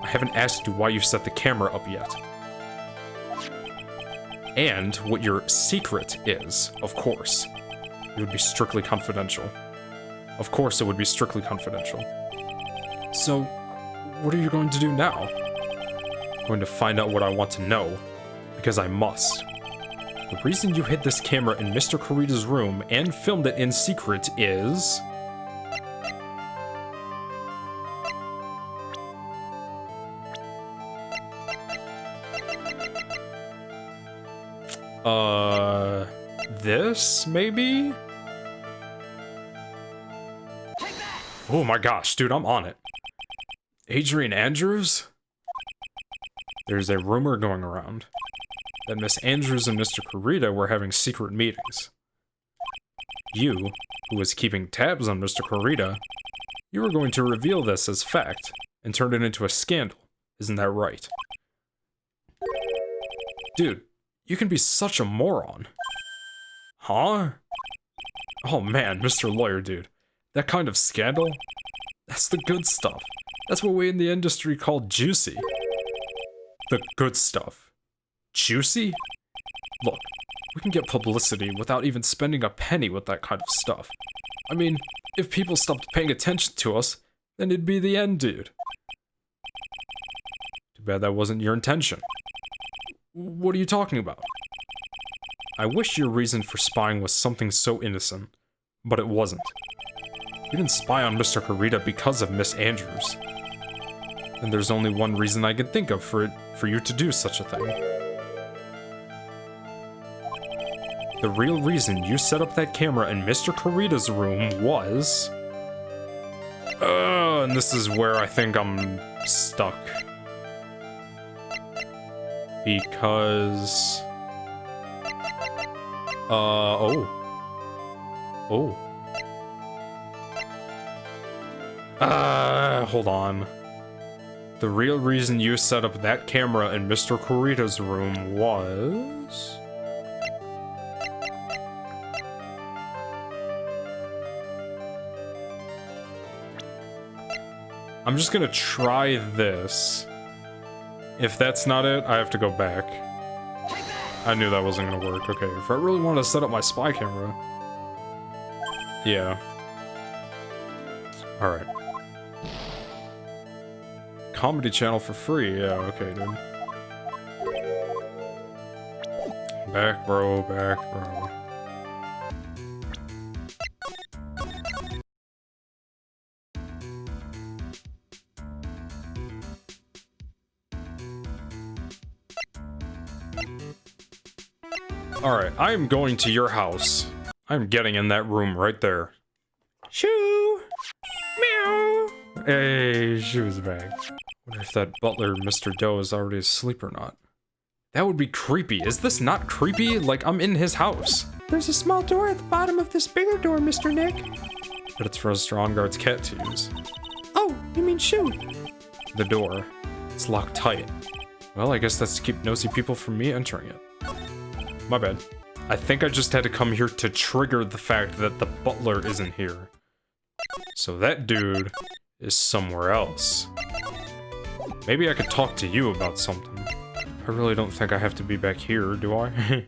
I haven't asked you why you set the camera up yet. And what your secret is, of course. It would be strictly confidential. Of course it would be strictly confidential. So, what are you going to do now? I'm going to find out what I want to know, because I must. The reason you hid this camera in Mr. Kurita's room and filmed it in secret is... this, maybe? Oh my gosh, dude, I'm on it. Adrian Andrews? There's a rumor going around that Miss Andrews and Mr. Kurita were having secret meetings. You, who was keeping tabs on Mr. Kurita, you were going to reveal this as fact and turn it into a scandal, isn't that right? Dude, you can be such a moron. Huh? Oh man, Mr. Lawyer dude. That kind of scandal? That's the good stuff. That's what we in the industry call juicy. The good stuff. Juicy? Look, we can get publicity without even spending a penny with that kind of stuff. I mean, if people stopped paying attention to us, then it'd be the end, dude. Too bad that wasn't your intention. What are you talking about? I wish your reason for spying was something so innocent, but it wasn't. You didn't spy on Mr. Kurita because of Miss Andrews. And there's only one reason I can think of for you to do such a thing. The real reason you set up that camera in Mr. Kurita's room was... and this is where I think I'm stuck. Because... oh. Hold on. The real reason you set up that camera in Mr. Kurita's room was... I'm just gonna try this. If that's not it, I have to go back. I knew that wasn't gonna work. Okay, if I really wanted to set up my spy camera... Yeah. Alright. Comedy channel for free. Yeah, okay, dude. Back, bro. Back, bro. Alright, I am going to your house. I'm getting in that room right there. Shoo! Meow! Hey, she was back. Wonder if that butler, Mr. Doe, is already asleep or not. That would be creepy. Is this not creepy? Like, I'm in his house. There's a small door at the bottom of this bigger door, Mr. Nick. But it's for a strong guard's cat to use. Oh, you mean Shoo? The door. It's locked tight. Well, I guess that's to keep nosy people from me entering it. My bad. I think I just had to come here to trigger the fact that the butler isn't here. So that dude is somewhere else. Maybe I could talk to you about something. I really don't think I have to be back here, do I?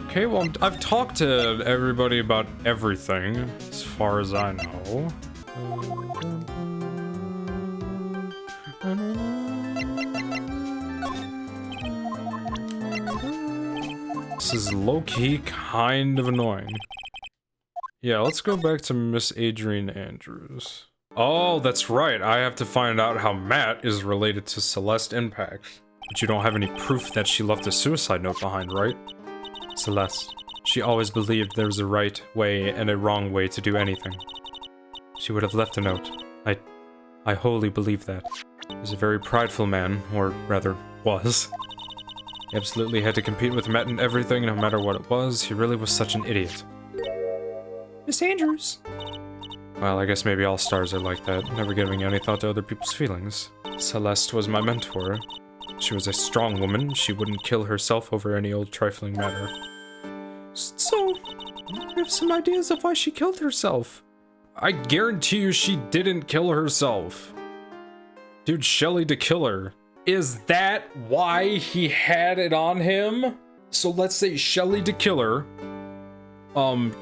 Okay, well, I've talked to everybody about everything, as far as I know. This is low-key kind of annoying. Yeah, let's go back to Miss Adrienne Andrews. Oh, that's right. I have to find out how Matt is related to Celeste Impact. But you don't have any proof that she left a suicide note behind, right? Celeste. She always believed there was a right way and a wrong way to do anything. She would have left a note. I wholly believe that. He was a very prideful man, or rather, was. He absolutely had to compete with Matt in everything, no matter what it was. He really was such an idiot. Miss Andrews. Well, I guess maybe all stars are like that, never giving any thought to other people's feelings. Celeste was my mentor. She was a strong woman. She wouldn't kill herself over any old trifling matter. So, I have some ideas of why she killed herself. I guarantee you she didn't kill herself. Dude, Shelly the Killer. Is that why he had it on him? So let's say Shelly the Killer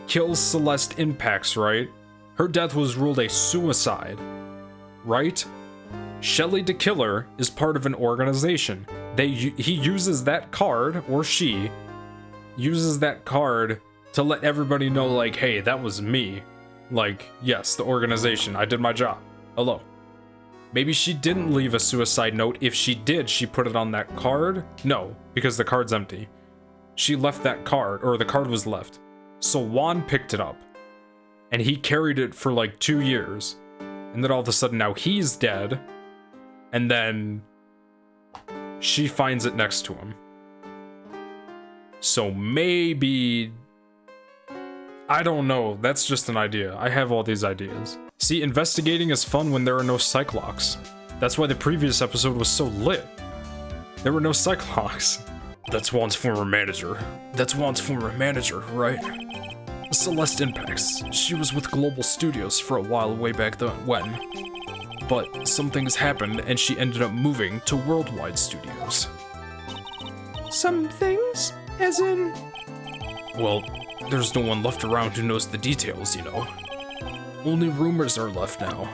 kills Celeste Impacts, right? Her death was ruled a suicide, right? Shelly the Killer is part of an organization. He uses that card, or she uses that card to let everybody know, like, hey, that was me. Like, yes, the organization, I did my job. Hello. Maybe she didn't leave a suicide note. If she did, she put it on that card? No, because the card's empty. She left that card, or the card was left. So Juan picked it up, and he carried it for like 2 years. And then all of a sudden now he's dead, and then she finds it next to him. So maybe... I don't know, that's just an idea. I have all these ideas. See, investigating is fun when there are no Cyclocks. That's why the previous episode was so lit. There were no Cyclocks. That's Juan's former manager. That's Juan's former manager, right? Celeste Impacts. She was with Global Studios for a while way back then when. But some things happened and she ended up moving to Worldwide Studios. Some things? As in, Well, there's no one left around who knows the details, you know. Only rumors are left now.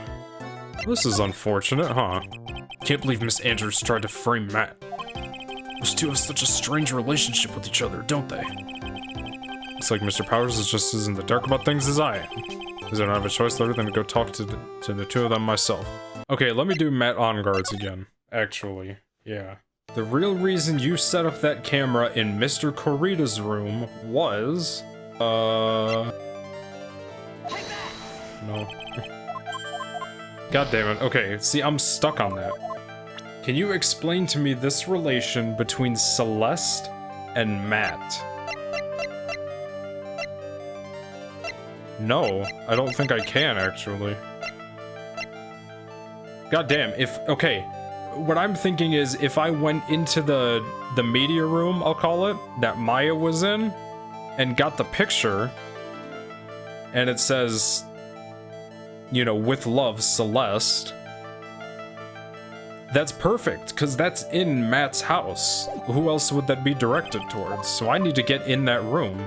This is unfortunate, huh? Can't believe Miss Andrews tried to frame Matt. Those two have such a strange relationship with each other, don't they? Looks like Mr. Powers is just as in the dark about things as I am. Because I don't have a choice other than to go talk to the two of them myself. Okay, let me do Matt on guards again. Actually, yeah. The real reason you set up that camera in Mr. Corita's room was... No. God damn it. Okay, see, I'm stuck on that. Can you explain to me this relation between Celeste and Matt? No, I don't think I can, actually. God damn, okay. What I'm thinking is, if I went into the media room, I'll call it, that Maya was in, and got the picture, and it says, you know, with love, Celeste, that's perfect, because that's in Matt's house. Who else would that be directed towards? So I need to get in that room.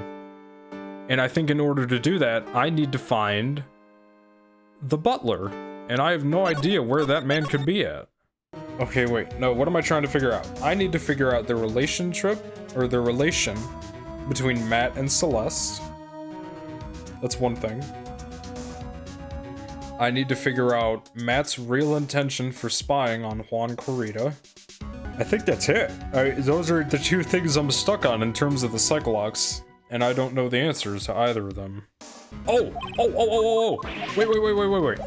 And I think in order to do that, I need to find the butler. And I have no idea where that man could be at. Okay, wait, no, what am I trying to figure out? I need to figure out the relationship, or the relation between Matt and Celeste. That's one thing. I need to figure out Matt's real intention for spying on Juan Corita. I think that's it. Those are the two things I'm stuck on in terms of the Psycholox, and I don't know the answers to either of them. Oh! Wait.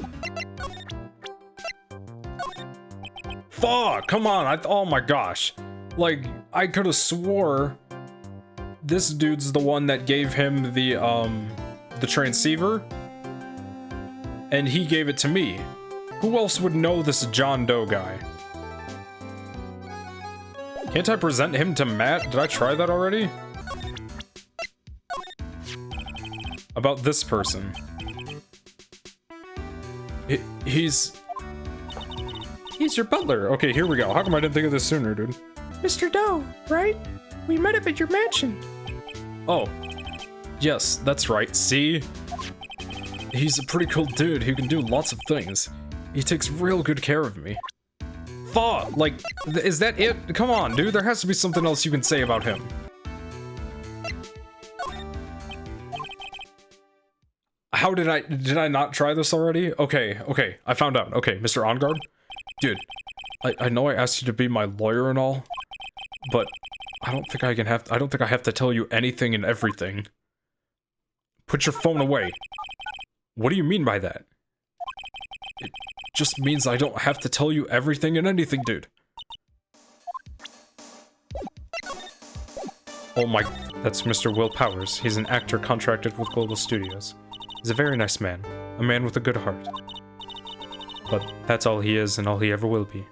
Fuck! Come on! Oh my gosh! Like, I could have swore this dude's the one that gave him the transceiver, and he gave it to me. Who else would know this John Doe guy? Can't I present him to Matt? Did I try that already? About this person. He's your butler. Okay, here we go. How come I didn't think of this sooner, dude? Mr. Doe, right? We met up at your mansion. Oh. Yes, that's right. See? He's a pretty cool dude who can do lots of things. He takes real good care of me. Fuck! Like, is that it? Come on, dude. There has to be something else you can say about him. How did I not try this already? Okay, I found out. Okay, Mr. On Guard? Dude, I know I asked you to be my lawyer and all, but I don't think I have to tell you anything and everything. Put your phone away. What do you mean by that? It just means I don't have to tell you everything and anything, dude. Oh my, that's Mr. Will Powers. He's an actor contracted with Global Studios. He's a very nice man. A man with a good heart. But that's all he is and all he ever will be.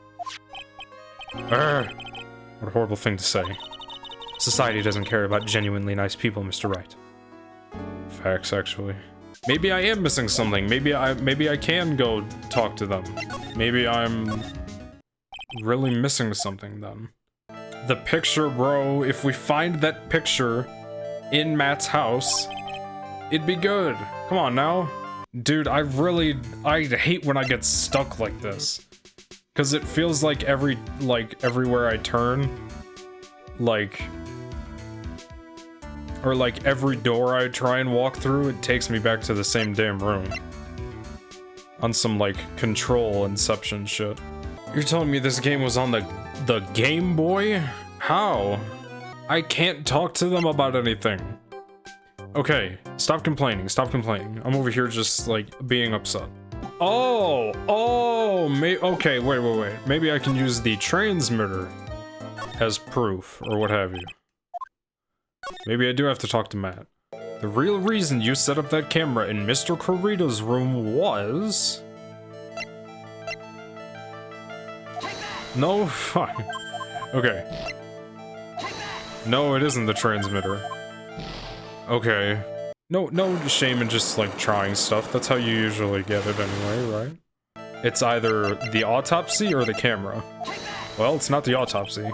What a horrible thing to say. Society doesn't care about genuinely nice people, Mr. Wright. Facts, actually. Maybe I am missing something. Maybe I can go talk to them. Maybe I'm really missing something then. The picture, bro. If we find that picture in Matt's house, it'd be good. Come on now. Dude, I hate when I get stuck like this. Cause it feels like everywhere I turn, or like every door I try and walk through, it takes me back to the same damn room. On some like control inception shit. You're telling me this game was on the Game Boy? How? I can't talk to them about anything. Okay, stop complaining, I'm over here just, like, being upset. Okay, wait. Maybe I can use the transmitter as proof, or what have you. Maybe I do have to talk to Matt. The real reason you set up that camera in Mr. Corita's room was... No? Fine. Okay. No, it isn't the transmitter. Okay. No shame in just, like, trying stuff. That's how you usually get it anyway, right? It's either the autopsy or the camera. Well, it's not the autopsy.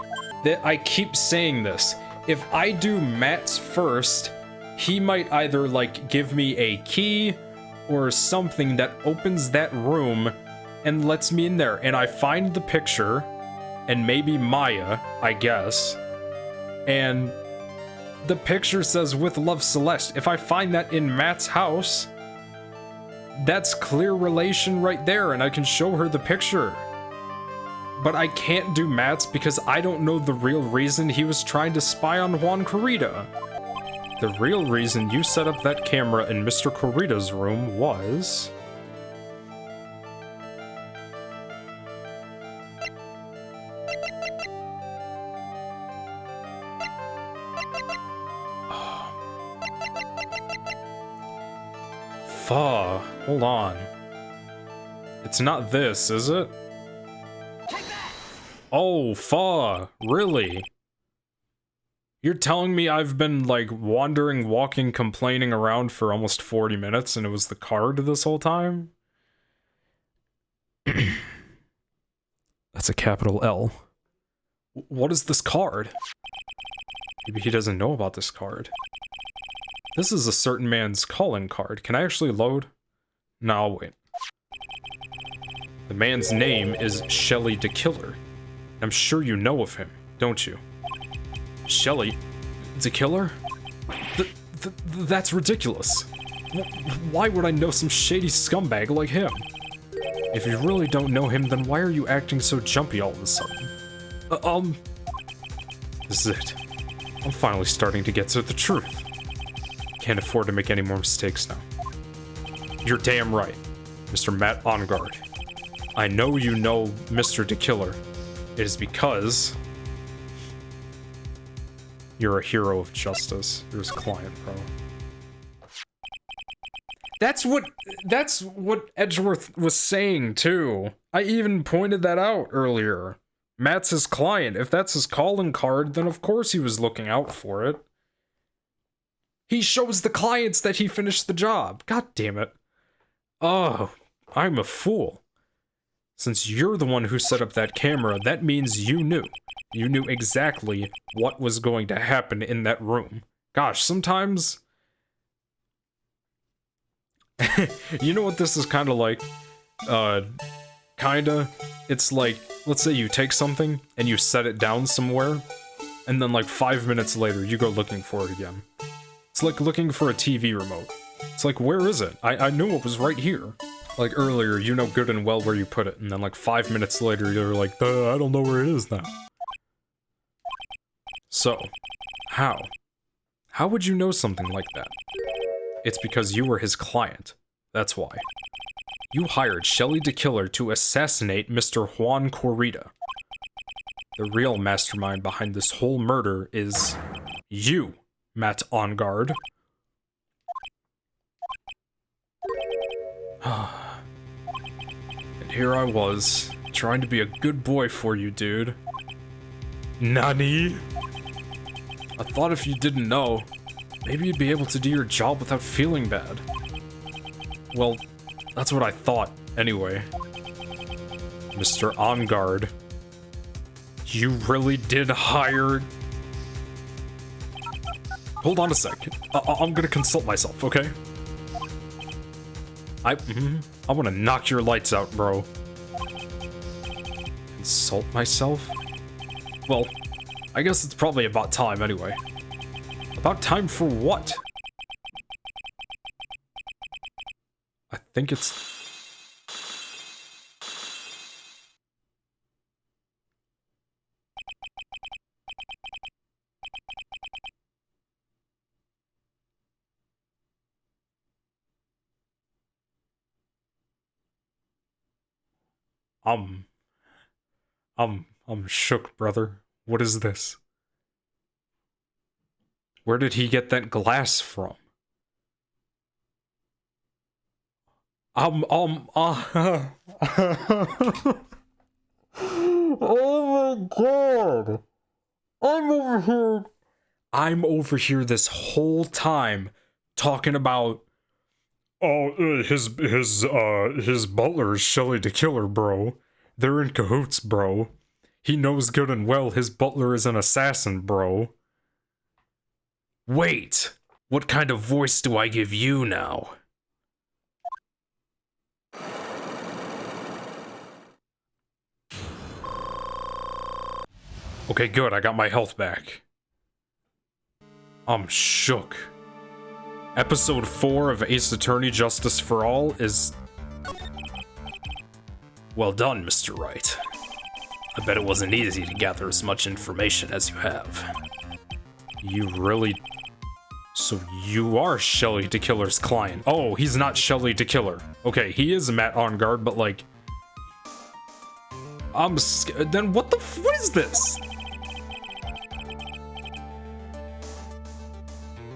I keep saying this. If I do Matt's first, he might either, like, give me a key or something that opens that room and lets me in there. And I find the picture, and maybe Maya, I guess, and the picture says, "With love, Celeste." If I find that in Matt's house, that's clear relation right there, and I can show her the picture. But I can't do Matt's because I don't know the real reason he was trying to spy on Juan Corrida. The real reason you set up that camera in Mr. Corrida's room was... Fuh, hold on. It's not this, is it? Oh, fuh, really? You're telling me I've been, like, wandering, walking, complaining around for almost 40 minutes and it was the card this whole time? That's a capital L. What is this card? Maybe he doesn't know about this card. This is a certain man's calling card. Can I actually load? No, I'll wait. The man's name is Shelly the Killer. I'm sure you know of him, don't you? Shelly the Killer? That's ridiculous. Why would I know some shady scumbag like him? If you really don't know him, then why are you acting so jumpy all of a sudden? This is it. I'm finally starting to get to the truth. Can't afford to make any more mistakes now. You're damn right, Mr. Matt On Guard. I know you know Mr. the Killer. It is because you're a hero of justice. You're his client, bro. That's what Edgeworth was saying too. I even pointed that out earlier. Matt's his client. If that's his calling card, then of course he was looking out for it. He shows the clients that he finished the job. God damn it. Oh, I'm a fool. Since you're the one who set up that camera, that means you knew. You knew exactly what was going to happen in that room. Gosh, sometimes... You know what this is kind of like? Kinda. It's like, let's say you take something and you set it down somewhere, and then like 5 minutes later you go looking for it again. It's like looking for a TV remote. It's like, where is it? I knew it was right here. Like earlier, you know good and well where you put it, and then like 5 minutes later you're like, I don't know where it is now. So, how? How would you know something like that? It's because you were his client. That's why. You hired Shelly the Killer to assassinate Mr. Juan Corrida. The real mastermind behind this whole murder is you, Matt On Guard. And here I was, trying to be a good boy for you, dude. Nani? I thought if you didn't know, maybe you'd be able to do your job without feeling bad. Well, that's what I thought, anyway. Mr. On Guard. You really did hire... Hold on a sec. I'm gonna consult myself, okay? I wanna knock your lights out, bro. Consult myself? Well, I guess it's probably about time anyway. About time for what? I think it's... I'm shook, brother. What is this? Where did he get that glass from? Oh my god! I'm over here this whole time talking about his butler is Shelly the Killer, bro. They're in cahoots, bro. He knows good and well his butler is an assassin, bro. Wait! What kind of voice do I give you now? Okay, good, I got my health back. I'm shook. Episode 4 of Ace Attorney Justice for All is... Well done, Mr. Wright. I bet it wasn't easy to gather as much information as you have. You really... So you are Shelly DeKiller's client. Oh, he's not Shelly DeKiller. Okay, he is Matt on guard, but like... Then what what is this?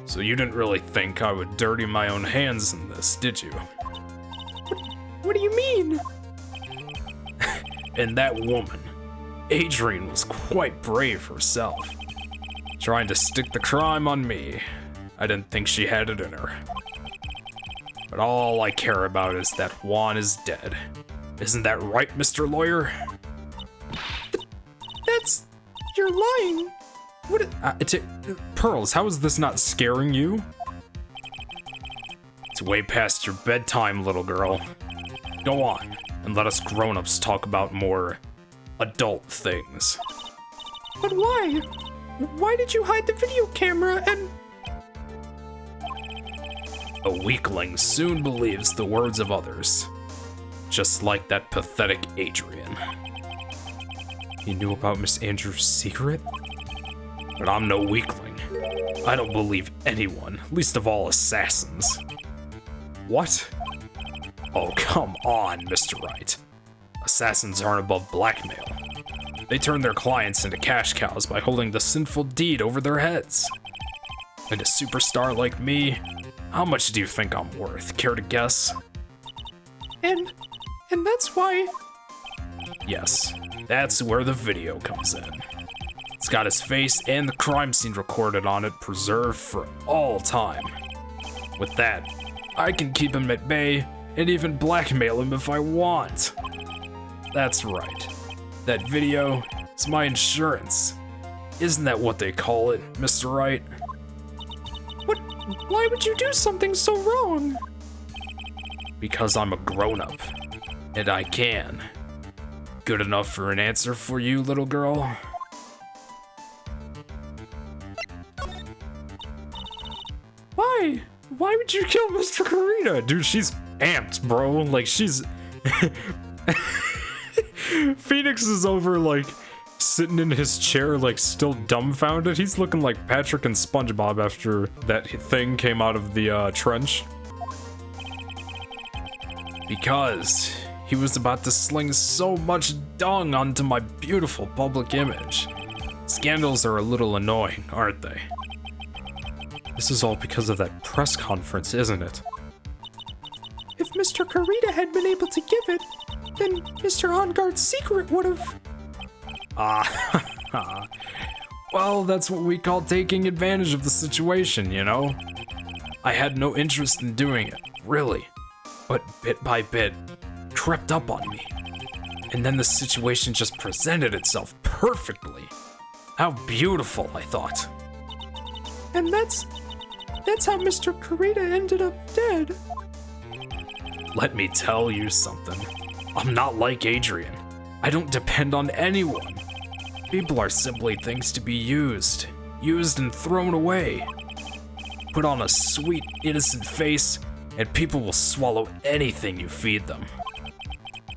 So you didn't really think I would dirty my own hands in this, did you? What do you mean? And that woman, Adrian, was quite brave herself. Trying to stick the crime on me. I didn't think she had it in her. But all I care about is that Juan is dead. Isn't that right, Mr. Lawyer? That's... You're lying. What? Pearls, how is this not scaring you? It's way past your bedtime, little girl. Go on, and let us grown-ups talk about more adult things. But why? Why did you hide the video camera and... A weakling soon believes the words of others. Just like that pathetic Adrian. You knew about Miss Andrews' secret? But I'm no weakling. I don't believe anyone, least of all assassins. What? Oh, come on, Mr. Wright. Assassins aren't above blackmail. They turn their clients into cash cows by holding the sinful deed over their heads. And a superstar like me, how much do you think I'm worth? Care to guess? And that's why... Yes, that's where the video comes in. It's got his face and the crime scene recorded on it, preserved for all time. With that, I can keep him at bay and even blackmail him if I want. That's right. That video is my insurance. Isn't that what they call it, Mr. Wright? What? Why would you do something so wrong? Because I'm a grown-up, and I can. Good enough for an answer for you, little girl? Why? Why would you kill Mr. Karita? Dude, she's amped, bro. Like, she's... Phoenix is over, like, sitting in his chair, like, still dumbfounded. He's looking like Patrick and SpongeBob after that thing came out of the, trench. Because he was about to sling so much dung onto my beautiful public image. Scandals are a little annoying, aren't they? This is all because of that press conference, isn't it? If Mr. Karita had been able to give it, then Mr. OnGuard's secret would have... Well, that's what we call taking advantage of the situation, you know? I had no interest in doing it, really. But bit by bit, crept up on me. And then the situation just presented itself perfectly. How beautiful, I thought. And that's how Mr. Karita ended up dead. Let me tell you something. I'm not like Adrian. I don't depend on anyone. People are simply things to be used and thrown away. Put on a sweet, innocent face, and people will swallow anything you feed them.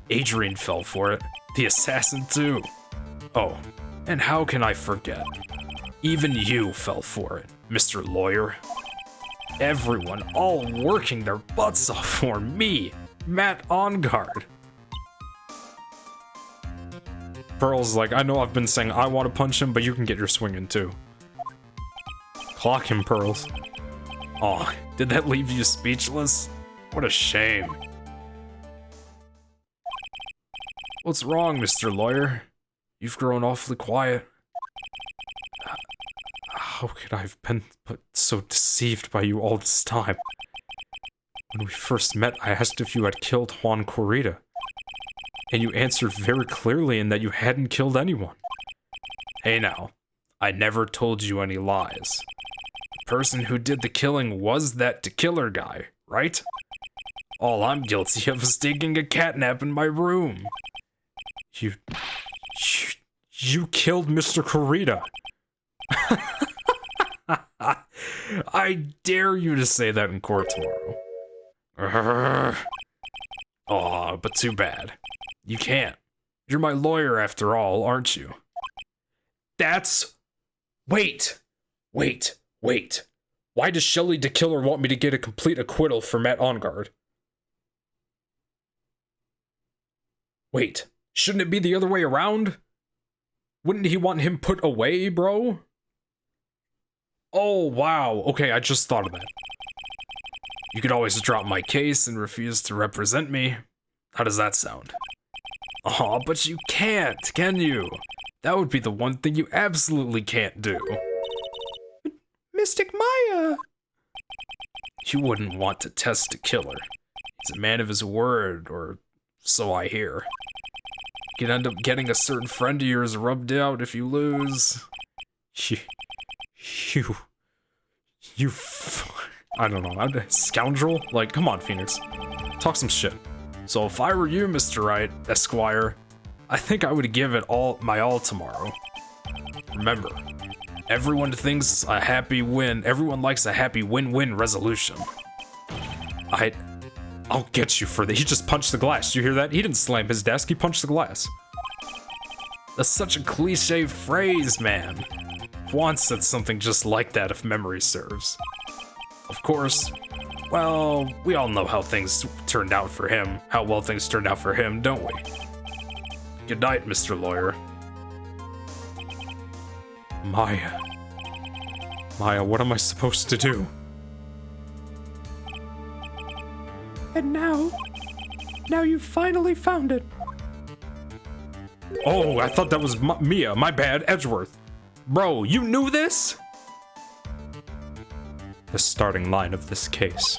Adrian fell for it, the assassin too. Oh, and how can I forget? Even you fell for it, Mr. Lawyer. Everyone, all working their butts off for me, Matt OnGuard. Pearl's like, I know I've been saying I want to punch him, but you can get your swing in too. Clock him, Pearls. Aw, did that leave you speechless? What a shame. What's wrong, Mr. Lawyer? You've grown awfully quiet. How could I have been so deceived by you all this time? When we first met, I asked if you had killed Juan Corrida. And you answered very clearly in that you hadn't killed anyone. Hey now, I never told you any lies. person who did the killing was that killer guy, right? All I'm guilty of is taking a catnap in my room. You killed Mr. Kurita. I dare you to say that in court tomorrow. Aw, but too bad. You can't. You're my lawyer after all, aren't you? Wait. Why does Shelly the Killer want me to get a complete acquittal for Matt Ongard? Wait, shouldn't it be the other way around? Wouldn't he want him put away, bro? Oh, wow. Okay, I just thought of that. You could always drop my case and refuse to represent me. How does that sound? Aw, but you can't, can you? That would be the one thing you absolutely can't do. Mystic Maya! You wouldn't want to test a killer. He's a man of his word, or so I hear. You could end up getting a certain friend of yours rubbed out if you lose. I don't know, I'm a scoundrel? Like, come on, Phoenix. Talk some shit. So if I were you, Mr. Wright, Esquire, I think I would give it my all tomorrow. Remember, everyone thinks a happy win, everyone likes a happy win-win resolution. I'll get you for that. He just punched the glass. You hear that? He didn't slam his desk, he punched the glass. That's such a cliche phrase, man. Juan said something just like that if memory serves. Of course, well, we all know how things turned out for him, how well things turned out for him, don't we? Good night, Mr. Lawyer. Maya, what am I supposed to do? And now you've finally found it. Oh, I thought that was Mia, my bad, Edgeworth. Bro, you knew this? The starting line of this case.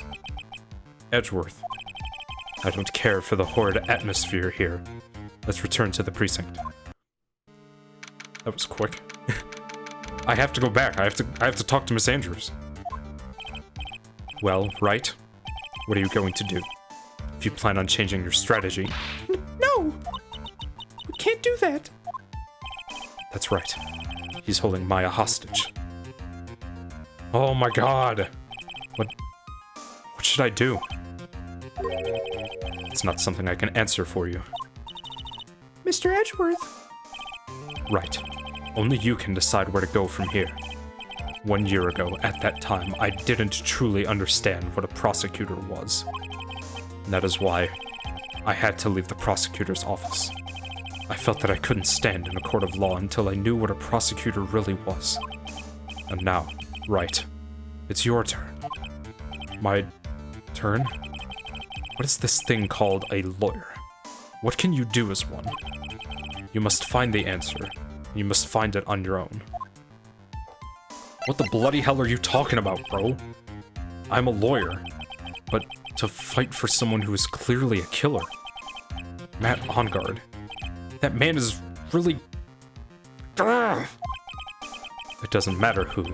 Edgeworth, I don't care for the horrid atmosphere here. Let's return to the precinct. That was quick. I have to go back. I have to talk to Miss Andrews. Well, right? What are you going to do? If you plan on changing your strategy. No! We can't do that. That's right. He's holding Maya hostage. Oh my god! What should I do? It's not something I can answer for you. Mr. Edgeworth. Right. Only you can decide where to go from here. 1 year ago, at that time, I didn't truly understand what a prosecutor was. And that is why I had to leave the prosecutor's office. I felt that I couldn't stand in a court of law until I knew what a prosecutor really was. And now, right, it's your turn. My turn? What is this thing called a lawyer? What can you do as one? You must find the answer. You must find it on your own. What the bloody hell are you talking about, bro? I'm a lawyer, but to fight for someone who is clearly a killer. Matt Ongard. That man is really... Ugh. It doesn't matter who.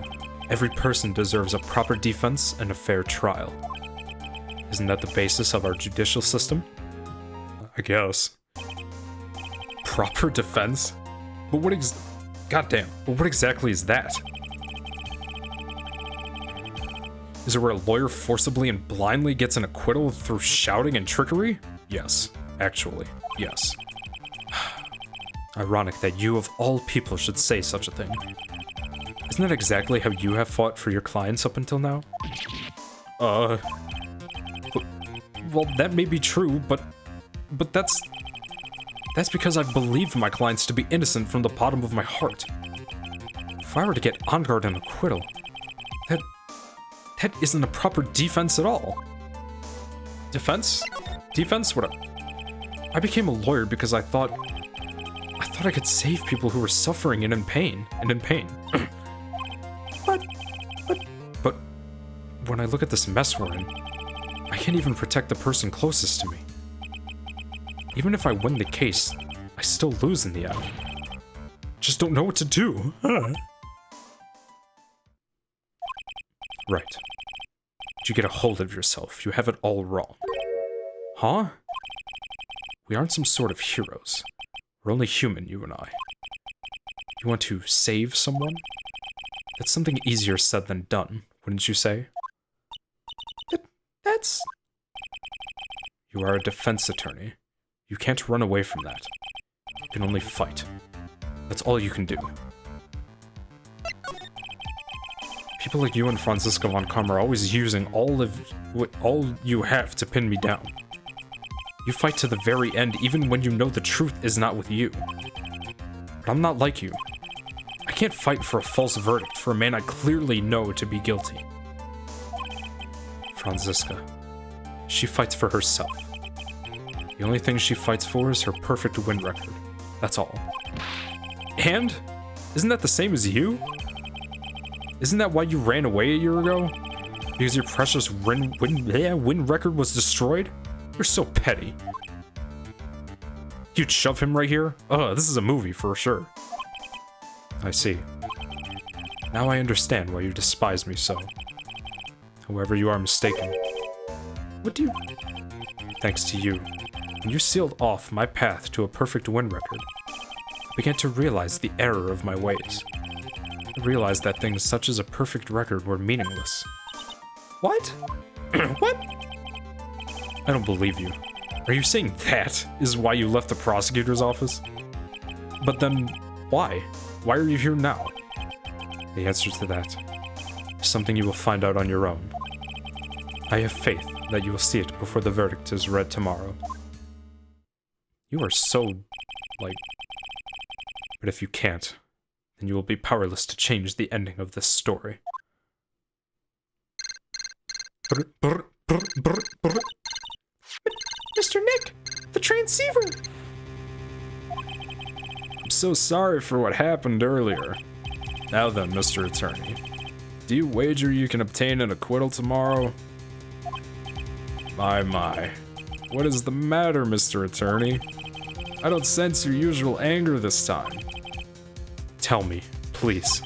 Every person deserves a proper defense and a fair trial. Isn't that the basis of our judicial system? I guess. Proper defense? But what goddamn, but what exactly is that? Is it where a lawyer forcibly and blindly gets an acquittal through shouting and trickery? Yes, actually, yes. Ironic that you of all people should say such a thing. Isn't that exactly how you have fought for your clients up until now? Well, that may be true, but that's because I believe my clients to be innocent from the bottom of my heart. If I were to get Ongard an acquittal, that isn't a proper defense at all. Defense? Defense? What? I became a lawyer because I thought I could save people who were suffering and in pain. But when I look at this mess we're in, I can't even protect the person closest to me. Even if I win the case, I still lose in the end. Just don't know what to do. Right. But you get a hold of yourself. You have it all wrong. Huh? We aren't some sort of heroes. We're only human, you and I. You want to save someone? That's something easier said than done, wouldn't you say? That's... You are a defense attorney. You can't run away from that. You can only fight. That's all you can do. People like you and Franziska von Karm are always using all you have to pin me down. You fight to the very end even when you know the truth is not with you. But I'm not like you. I can't fight for a false verdict for a man I clearly know to be guilty. Franziska. She fights for herself. The only thing she fights for is her perfect win record. That's all. And? Isn't that the same as you? Isn't that why you ran away a year ago? Because your precious win record was destroyed? You're so petty. You'd shove him right here? Ugh, this is a movie for sure. I see. Now I understand why you despise me so. However, you are mistaken. What do you... Thanks to you. When you sealed off my path to a perfect win record, I began to realize the error of my ways. I realized that things such as a perfect record were meaningless. What? What? I don't believe you. Are you saying that is why you left the prosecutor's office? But then, why? Why are you here now? The answer to that is something you will find out on your own. I have faith that you will see it before the verdict is read tomorrow. You are so, like... But if you can't, then you will be powerless to change the ending of this story. Mr. Nick, the transceiver! I'm so sorry for what happened earlier. Now then, Mr. Attorney, do you wager you can obtain an acquittal tomorrow? My. What is the matter, Mr. Attorney? I don't sense your usual anger this time. Tell me, please.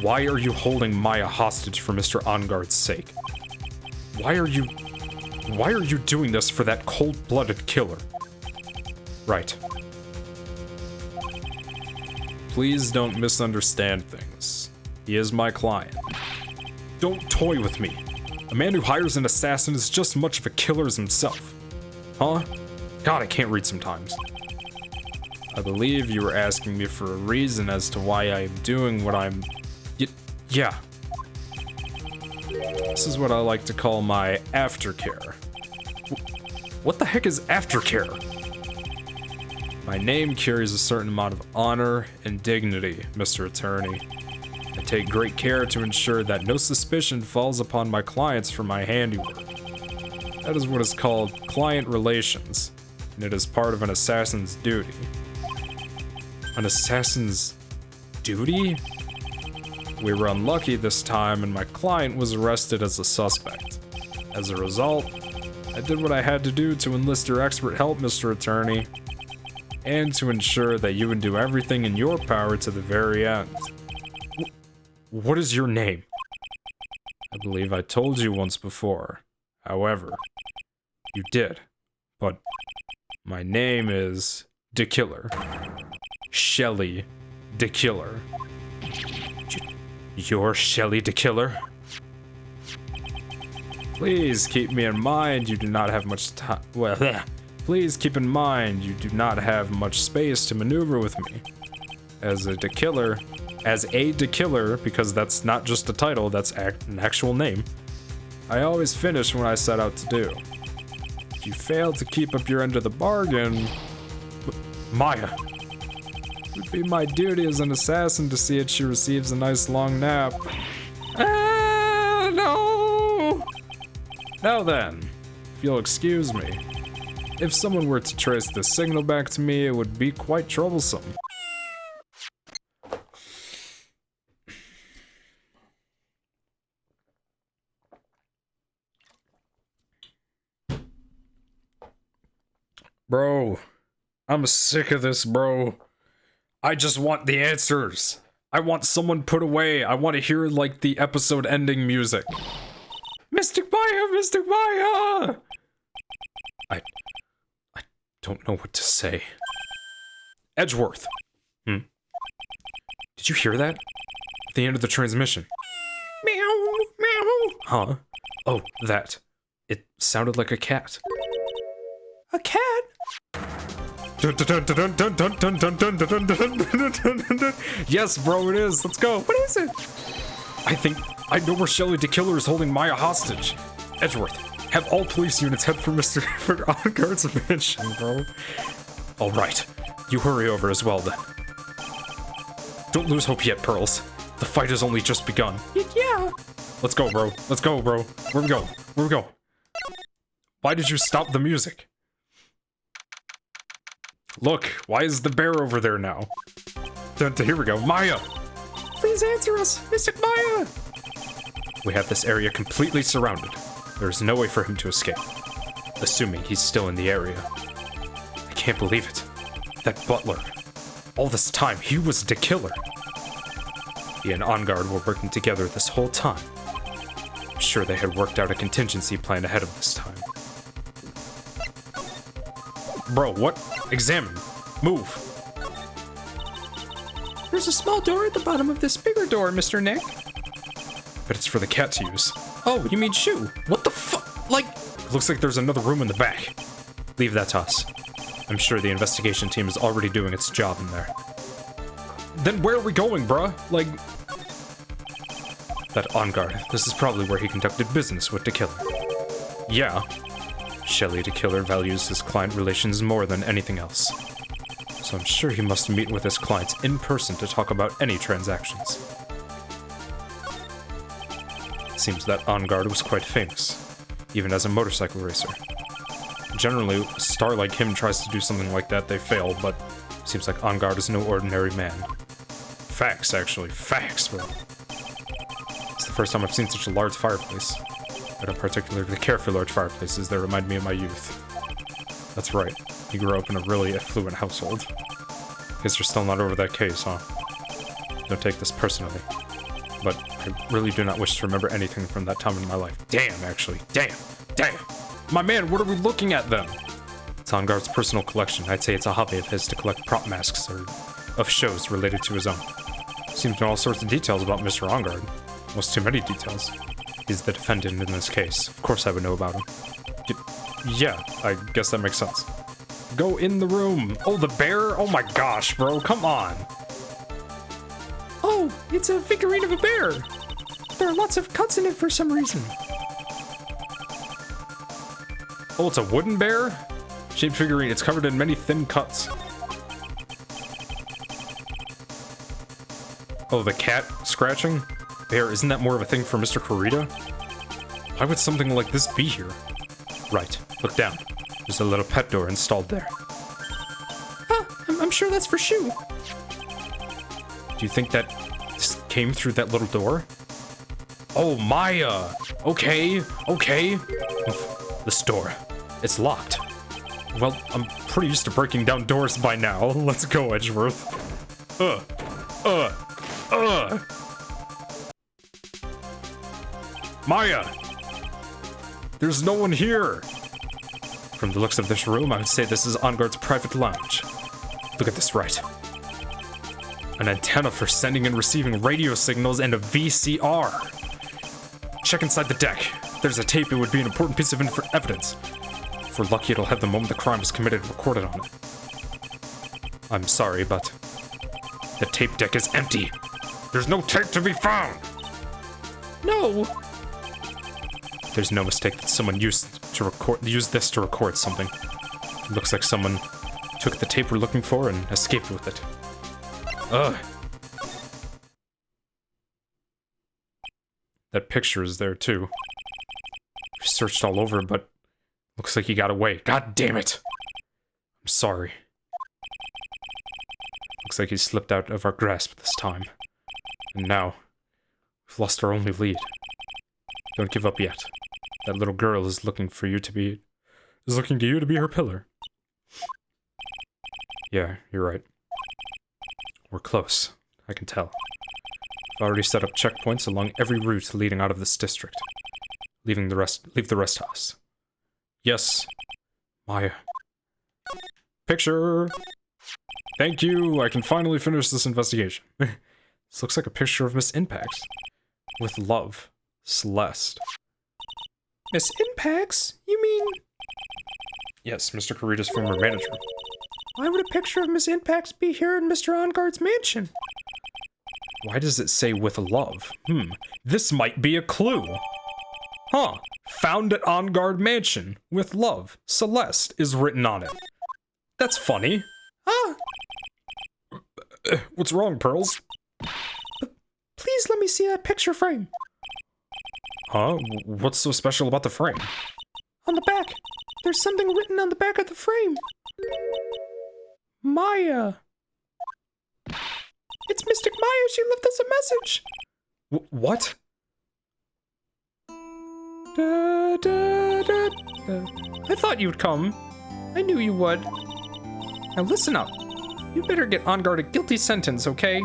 Why are you holding Maya hostage for Mr. Onguard's sake? Why are you doing this for that cold-blooded killer? Right. Please don't misunderstand things. He is my client. Don't toy with me. A man who hires an assassin is just as much of a killer as himself. Huh? God, I can't read sometimes. I believe you were asking me for a reason as to why I'm doing what I'm... Yeah. This is what I like to call my aftercare. What the heck is aftercare? My name carries a certain amount of honor and dignity, Mr. Attorney. I take great care to ensure that no suspicion falls upon my clients for my handiwork. That is what is called client relations, and it is part of an assassin's duty. An assassin's duty? We were unlucky this time, and my client was arrested as a suspect. As a result, I did what I had to do to enlist your expert help, Mr. Attorney, and to ensure that you would do everything in your power to the very end. What is your name? I believe I told you once before. However, you did. But my name is the Killer. Shelly the Killer. You're Shelly the Killer? Please keep me in mind you do not have much time. Well, please keep in mind you do not have much space to maneuver with me. As a killer, because that's not just a title, that's an actual name. I always finish what I set out to do. If you fail to keep up your end of the bargain, Maya, it would be my duty as an assassin to see that she receives a nice long nap. No! Now then, if you'll excuse me, if someone were to trace the signal back to me, it would be quite troublesome. Bro, I'm sick of this, bro. I just want the answers. I want someone put away. I want to hear, like, the episode ending music. Mystic Maya! Mystic Maya! I don't know what to say. Edgeworth. Did you hear that? At the end of the transmission. Meow, meow. Huh? Oh, that. It sounded like a cat. A cat? Yes, bro, it is. Let's go. What is it? I think I know where Shelly the Killer is holding Maya hostage. Edgeworth, have all police units head for Mr. for On-Guard's mansion, bro. All right, you hurry over as well then. Don't lose hope yet, Pearls. The fight has only just begun. Yeah. Let's go, bro. Let's go, bro. Where we go? Where we go? Why did you stop the music? Look, why is the bear over there now? Here we go. Maya! Please answer us, Mystic Maya. We have this area completely surrounded. There's no way for him to escape. Assuming he's still in the area. I can't believe it. That butler. All this time, he was the killer. He and On Guard were working together this whole time. I'm sure they had worked out a contingency plan ahead of this time. Bro, what? Examine. Move. There's a small door at the bottom of this bigger door, Mr. Nick. But it's for the cat to use. Oh, you mean shoe? What the fuck? Like, it looks like there's another room in the back. Leave that to us. I'm sure the investigation team is already doing its job in there. Then where are we going, bruh? Like... That On Guard. This is probably where he conducted business with the killer. Yeah. Shelly the Killer values his client relations more than anything else. So I'm sure he must meet with his clients in person to talk about any transactions. It seems that On Guard was quite famous, even as a motorcycle racer. Generally, a star like him tries to do something like that, they fail, but seems like On Guard is no ordinary man. Facts, actually. Facts, bro. It's the first time I've seen such a large fireplace. I don't particularly care for large fireplaces, they remind me of my youth. That's right, you grew up in a really affluent household. Guess you're still not over that case, huh? Don't take this personally. But I really do not wish to remember anything from that time in my life. Damn, actually. Damn. Damn. My man, what are we looking at then? It's On Guard's personal collection. I'd say it's a hobby of his to collect prop masks or of shows related to his own. Seems to know all sorts of details about Mr. On Guard. Almost too many details. He's the defendant in this case. Of course I would know about him. Yeah, I guess that makes sense. Go in the room. Oh, the bear? Oh my gosh, bro. Come on. Oh, it's a figurine of a bear. There are lots of cuts in it for some reason. Oh, it's a wooden bear? Shaped figurine. It's covered in many thin cuts. Oh, the cat scratching? Bear, isn't that more of a thing for Mr. Kurita? Why would something like this be here? Right, look down. There's a little pet door installed there. Huh, I'm sure that's for Shoe. Do you think that this came through that little door? Oh, Maya! Okay, okay. This door, it's locked. Well, I'm pretty used to breaking down doors by now. Let's go, Edgeworth. Maya! There's no one here! From the looks of this room, I would say this is On Guard's private lounge. Look at this right. An antenna for sending and receiving radio signals and a VCR. Check inside the deck. If there's a tape, it would be an important piece of evidence. If we're lucky, it'll have the moment the crime was committed recorded on it. I'm sorry, but the tape deck is empty. There's no tape to be found! No! There's no mistake that someone used this to record something. It looks like someone took the tape we're looking for and escaped with it. Ugh. That picture is there too. We've searched all over, but looks like he got away. God damn it! I'm sorry. Looks like he slipped out of our grasp this time. And now, we've lost our only lead. Don't give up yet. That little girl is looking to you to be her pillar. Yeah, you're right. We're close. I can tell. I've already set up checkpoints along every route leading out of this district. Leave the rest house. Yes. Maya. Picture! Thank you, I can finally finish this investigation. This looks like a picture of Miss Impax. With love, Celeste. Miss Impax? You mean... Yes, Mr. Karita's former manager. Why would a picture of Miss Impax be here in Mr. Onguard's mansion? Why does it say with love? This might be a clue. Huh. Found at Onguard Mansion. With love. Celeste is written on it. That's funny. Ah! What's wrong, Pearls? Please let me see that picture frame. Huh? What's so special about the frame? On the back. There's something written on the back of the frame. Maya. It's Mystic Maya. She left us a message. What? Da, da, da, da. I thought you'd come. I knew you would. Now listen up. You better get Onguard a guilty sentence, okay?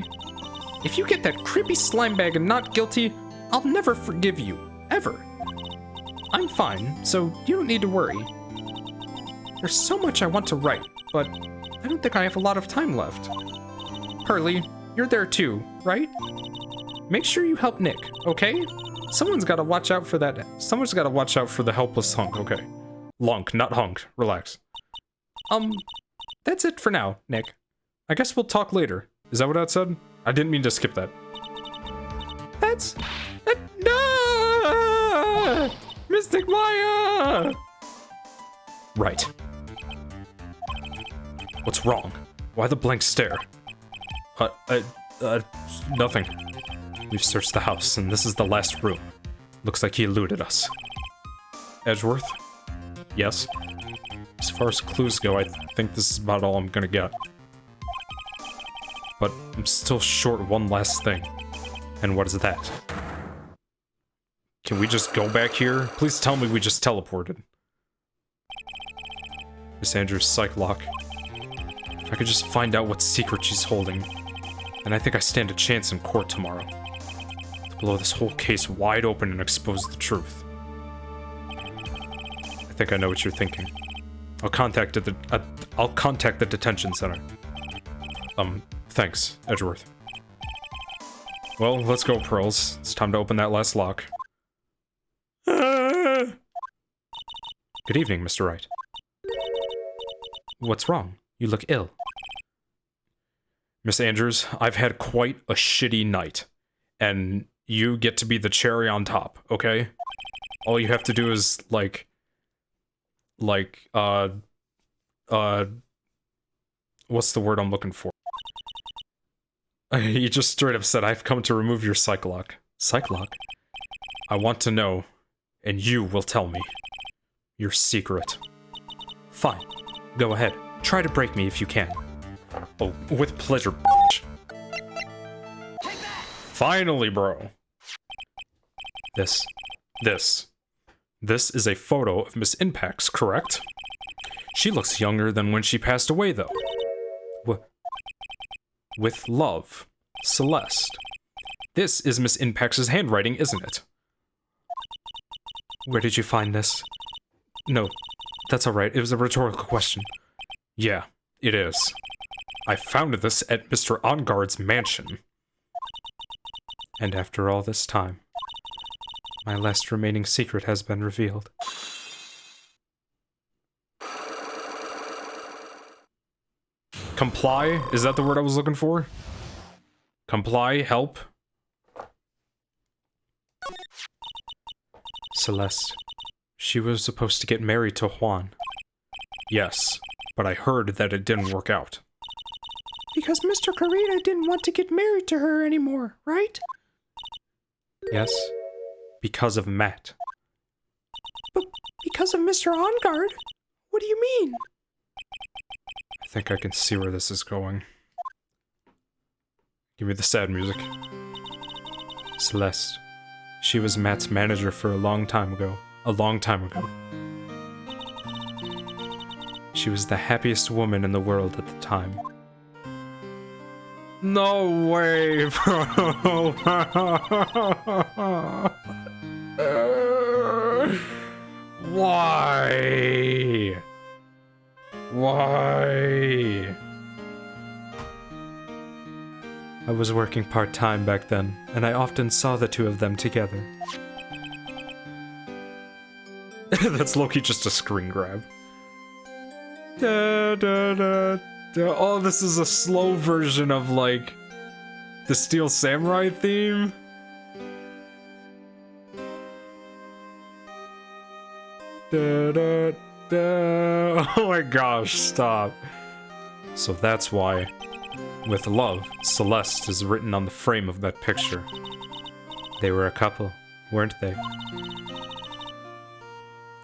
If you get that creepy slime bag and not guilty, I'll never forgive you. Ever. I'm fine, so you don't need to worry. There's so much I want to write, but I don't think I have a lot of time left. Hurley, you're there too, right? Make sure you help Nick, okay? Someone's gotta watch out for that. Someone's gotta watch out for the helpless hunk, okay? Lunk, not hunk. Relax. That's it for now, Nick. I guess we'll talk later. Is that what that said? I didn't mean to skip that. No! Mystic Maya! Right. What's wrong? Why the blank stare? Nothing. We've searched the house, and this is the last room. Looks like he eluded us. Edgeworth? Yes? As far as clues go, I think this is about all I'm gonna get. But I'm still short one last thing. And what is that? Can we just go back here? Please tell me we just teleported. Miss Andrews' psych lock. If I could just find out what secret she's holding, then I think I stand a chance in court tomorrow. To blow this whole case wide open and expose the truth. I think I know what you're thinking. I'll contact the detention center. Thanks, Edgeworth. Well, let's go, Pearls. It's time to open that last lock. Good evening, Mr. Wright. What's wrong? You look ill. Miss Andrews, I've had quite a shitty night. And you get to be the cherry on top, okay? All you have to do is, what's the word I'm looking for? He just straight up said, I've come to remove your psych lock. Psych lock? I want to know, and you will tell me. Your secret. Fine. Go ahead. Try to break me if you can. Oh, with pleasure, bitch. Finally, bro. This is a photo of Miss Impax, correct? She looks younger than when she passed away, though. With love, Celeste. This is Miss Impax's handwriting, isn't it? Where did you find this? No, that's alright. It was a rhetorical question. Yeah, it is. I found this at Mr. Onguard's mansion. And after all this time, my last remaining secret has been revealed. Comply? Is that the word I was looking for? Comply? Help? Celeste. She was supposed to get married to Juan. Yes, but I heard that it didn't work out. Because Mr. Karita didn't want to get married to her anymore, right? Yes, because of Matt. But because of Mr. Onguard? What do you mean? I think I can see where this is going. Give me the sad music. Celeste. She was Matt's manager for a long time ago. A long time ago. She was the happiest woman in the world at the time. No way, bro. Why? Why? I was working part-time back then, and I often saw the two of them together. That's low-key just a screen grab. Da, da, da, da. Oh, this is a slow version of, like, the Steel Samurai theme. Da, da, da. Oh my gosh, stop. So that's why, with love, Celeste is written on the frame of that picture. They were a couple, weren't they?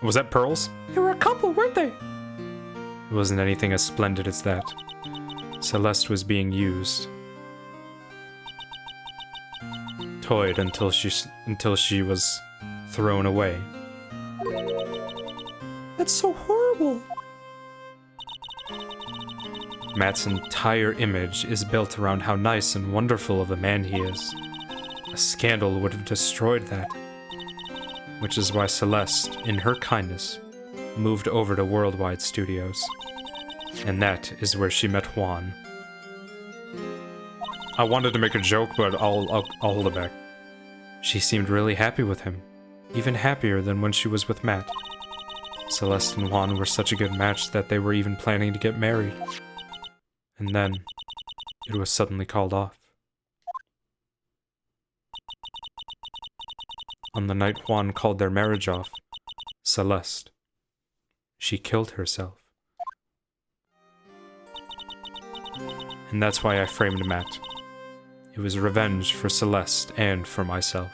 Was that pearls? They were a couple, weren't they? It wasn't anything as splendid as that. Celeste was being used. Toyed until she was thrown away. That's so horrible. Matt's entire image is built around how nice and wonderful of a man he is. A scandal would have destroyed that. Which is why Celeste, in her kindness, moved over to Worldwide Studios. And that is where she met Juan. I wanted to make a joke, but I'll hold it back. She seemed really happy with him. Even happier than when she was with Matt. Celeste and Juan were such a good match that they were even planning to get married. And then, it was suddenly called off. On the night Juan called their marriage off, Celeste, she killed herself. And that's why I framed Matt. It was revenge for Celeste and for myself.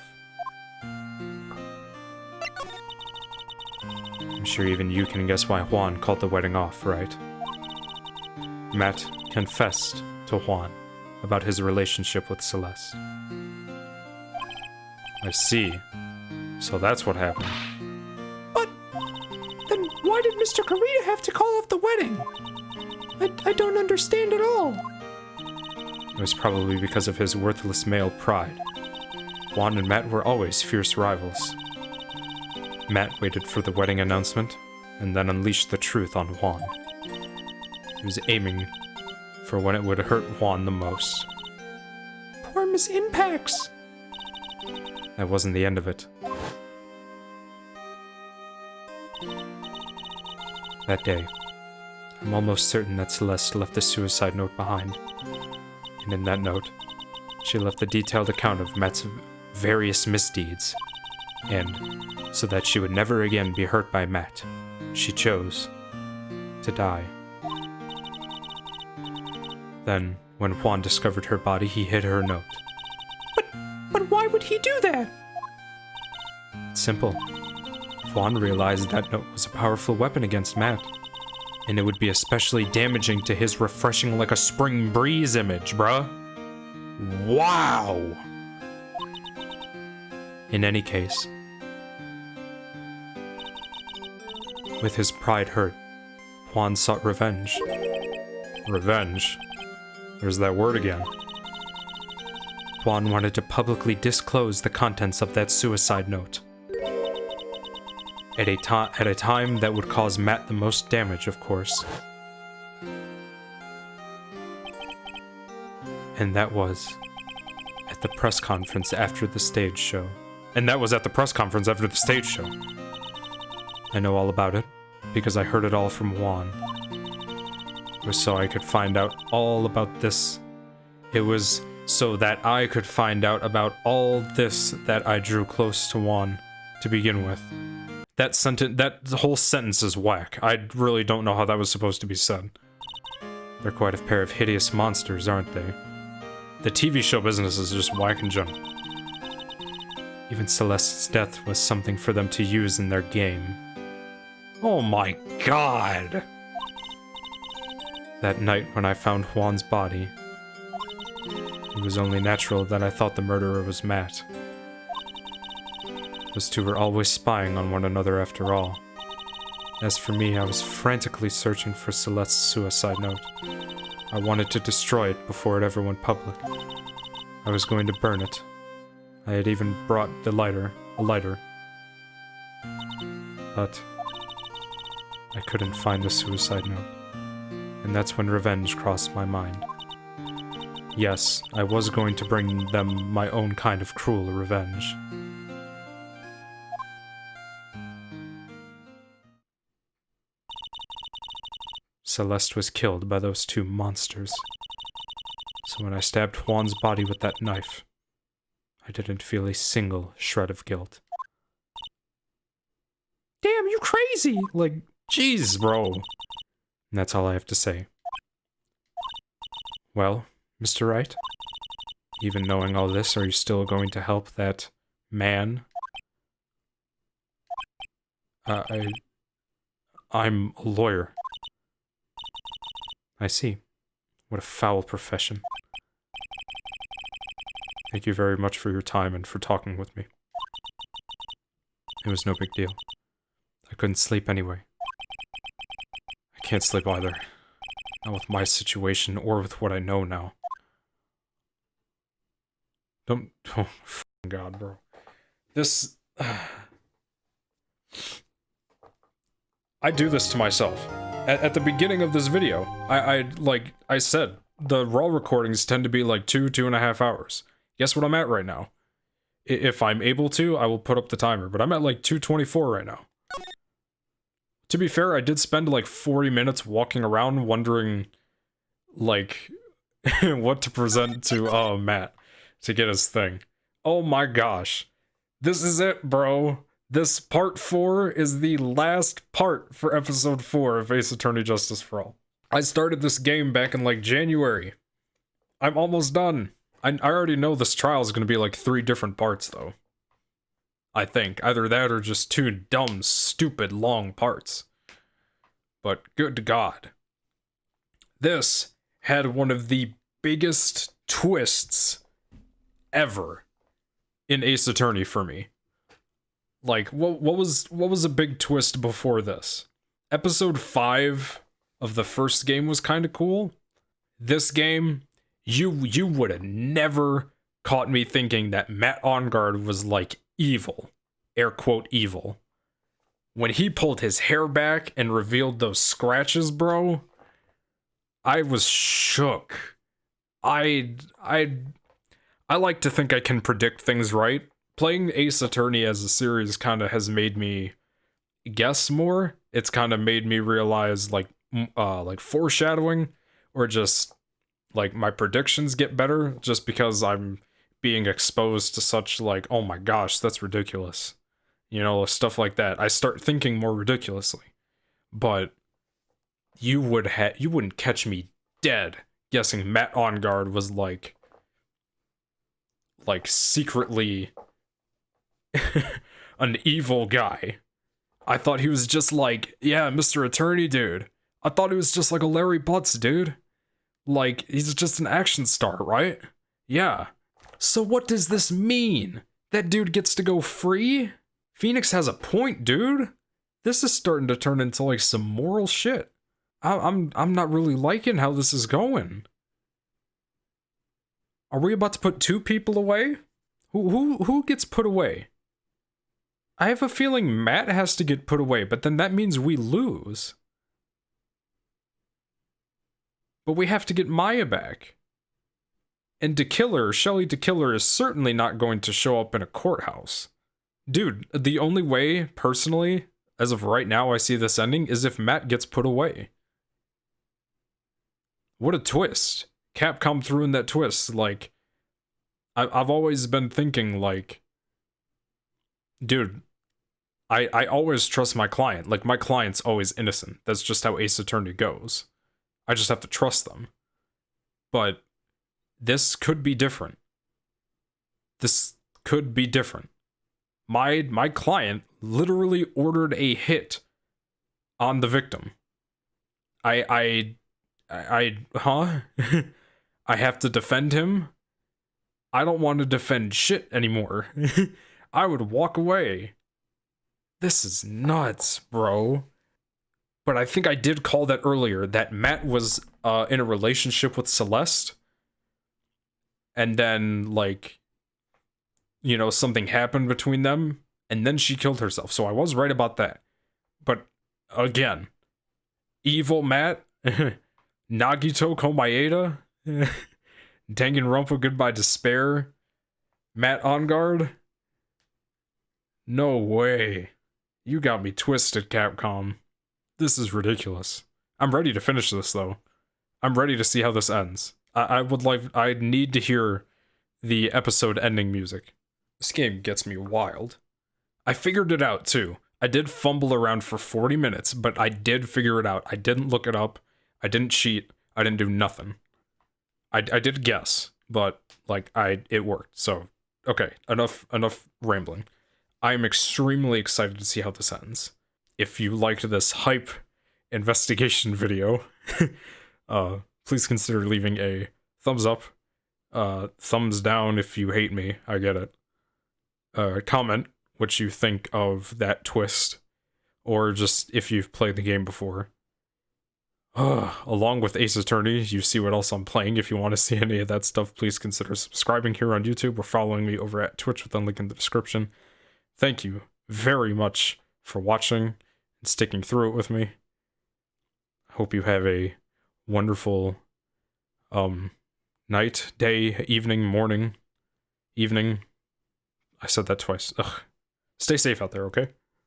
I'm sure even you can guess why Juan called the wedding off, right? Matt confessed to Juan about his relationship with Celeste. I see. So that's what happened. But then why did Mr. Karita have to call off the wedding? I don't understand at all. It was probably because of his worthless male pride. Juan and Matt were always fierce rivals. Matt waited for the wedding announcement, and then unleashed the truth on Juan. He was aiming for when it would hurt Juan the most. Poor Miss Impacts. That wasn't the end of it. That day, I'm almost certain that Celeste left a suicide note behind. And in that note, she left a detailed account of Matt's various misdeeds. And, so that she would never again be hurt by Matt, she chose to die. Then, when Juan discovered her body, he hid her note. But why would he do that? It's simple. Juan realized that note was a powerful weapon against Matt, and it would be especially damaging to his refreshing like a spring breeze image, bruh. Wow! In any case, with his pride hurt, Juan sought revenge. Revenge? There's that word again. Juan wanted to publicly disclose the contents of that suicide note. At a time that would cause Matt the most damage, of course. And that was at the press conference after the stage show. And that was at the press conference after the stage show. I know all about it, because I heard it all from Juan. It was so I could find out all about this. It was so that I could find out about all this that I drew close to Juan to begin with. That whole sentence is whack. I really don't know how that was supposed to be said. They're quite a pair of hideous monsters, aren't they? The TV show business is just whack in general. Even Celeste's death was something for them to use in their game. Oh my god! That night when I found Juan's body, it was only natural that I thought the murderer was Matt. Those two were always spying on one another after all. As for me, I was frantically searching for Celeste's suicide note. I wanted to destroy it before it ever went public. I was going to burn it. I had even brought a lighter. But I couldn't find the suicide note. And that's when revenge crossed my mind. Yes, I was going to bring them my own kind of cruel revenge. Celeste was killed by those two monsters. So when I stabbed Juan's body with that knife, I didn't feel a single shred of guilt. Damn, you crazy! Like, jeez, bro. And that's all I have to say. Well, Mr. Wright, even knowing all this, are you still going to help that man? I'm a lawyer. I see. What a foul profession. Thank you very much for your time and for talking with me. It was no big deal. I couldn't sleep anyway. I can't sleep either. Not with my situation or with what I know now. Oh, f***ing God, bro. This... I do this to myself. At the beginning of this video, like I said, the raw recordings tend to be like 2.5 hours. Guess what I'm at right now? If I'm able to, I will put up the timer, but I'm at like 2:24 right now. To be fair, I did spend like 40 minutes walking around wondering, like, what to present to, Matt to get his thing. Oh my gosh. This is it, bro. This part 4 is the last part for episode 4 of Ace Attorney Justice for All. I started this game back in like January. I'm almost done. I already know this trial is going to be like 3 different parts though. I think. Either that or just 2 dumb, stupid, long parts. But good God. This had one of the biggest twists ever in Ace Attorney for me. Like, what was a big twist before this? Episode 5 of the first game was kind of cool. This game, you would have never caught me thinking that Matt Engarde was like evil. Air quote evil. When he pulled his hair back and revealed those scratches, bro, I was shook. I like to think I can predict things right. Playing Ace Attorney as a series kind of has made me guess more. It's kind of made me realize like foreshadowing, or just like my predictions get better just because I'm being exposed to such like, oh my gosh, that's ridiculous. You know, stuff like that. I start thinking more ridiculously. But you wouldn't catch me dead guessing Matt Engarde was like secretly an evil guy. I thought he was just like, yeah, Mr. Attorney dude. I thought he was just like a Larry Butts dude. Like, he's just an action star, right? Yeah. So what does this mean? That dude gets to go free? Phoenix has a point, dude. This is starting to turn into like some moral shit. I'm not really liking how this is going. Are we about to put 2 people away? Who gets put away? I have a feeling Matt has to get put away, but then that means we lose. But we have to get Maya back. And Shelly DeKiller is certainly not going to show up in a courthouse. Dude, the only way, personally, as of right now I see this ending, is if Matt gets put away. What a twist. Capcom threw in that twist, like... I've always been thinking, like... Dude, I always trust my client. Like, my client's always innocent. That's just how Ace Attorney goes. I just have to trust them. But this could be different. This could be different. My client literally ordered a hit on the victim. I have to defend him? I don't want to defend shit anymore. I would walk away. This is nuts, bro. but I think I did call that earlier, that Matt was in a relationship with Celeste, and then, like, you know, something happened between them, and then she killed herself. So I was right about that. But again, evil Matt, Nagito Komaeda, Danganronpa Goodbye Despair, Matt On Guard. No way. You got me twisted, Capcom. This is ridiculous. I'm ready to finish this, though. I'm ready to see how this ends. I need to hear the episode ending music. This game gets me wild. I figured it out, too. I did fumble around for 40 minutes, but I did figure it out. I didn't look it up. I didn't cheat. I didn't do nothing. I did guess, but, like, it worked. So, okay, enough rambling. I am extremely excited to see how this ends. If you liked this hype investigation video, please consider leaving a thumbs up, thumbs down if you hate me, I get it. Comment what you think of that twist, or just if you've played the game before. Along with Ace Attorney, you see what else I'm playing. If you want to see any of that stuff, please consider subscribing here on YouTube or following me over at Twitch with a link in the description. Thank you very much for watching and sticking through it with me. Hope you have a wonderful night, day, evening, morning, evening. I said that twice. Ugh. Stay safe out there, okay?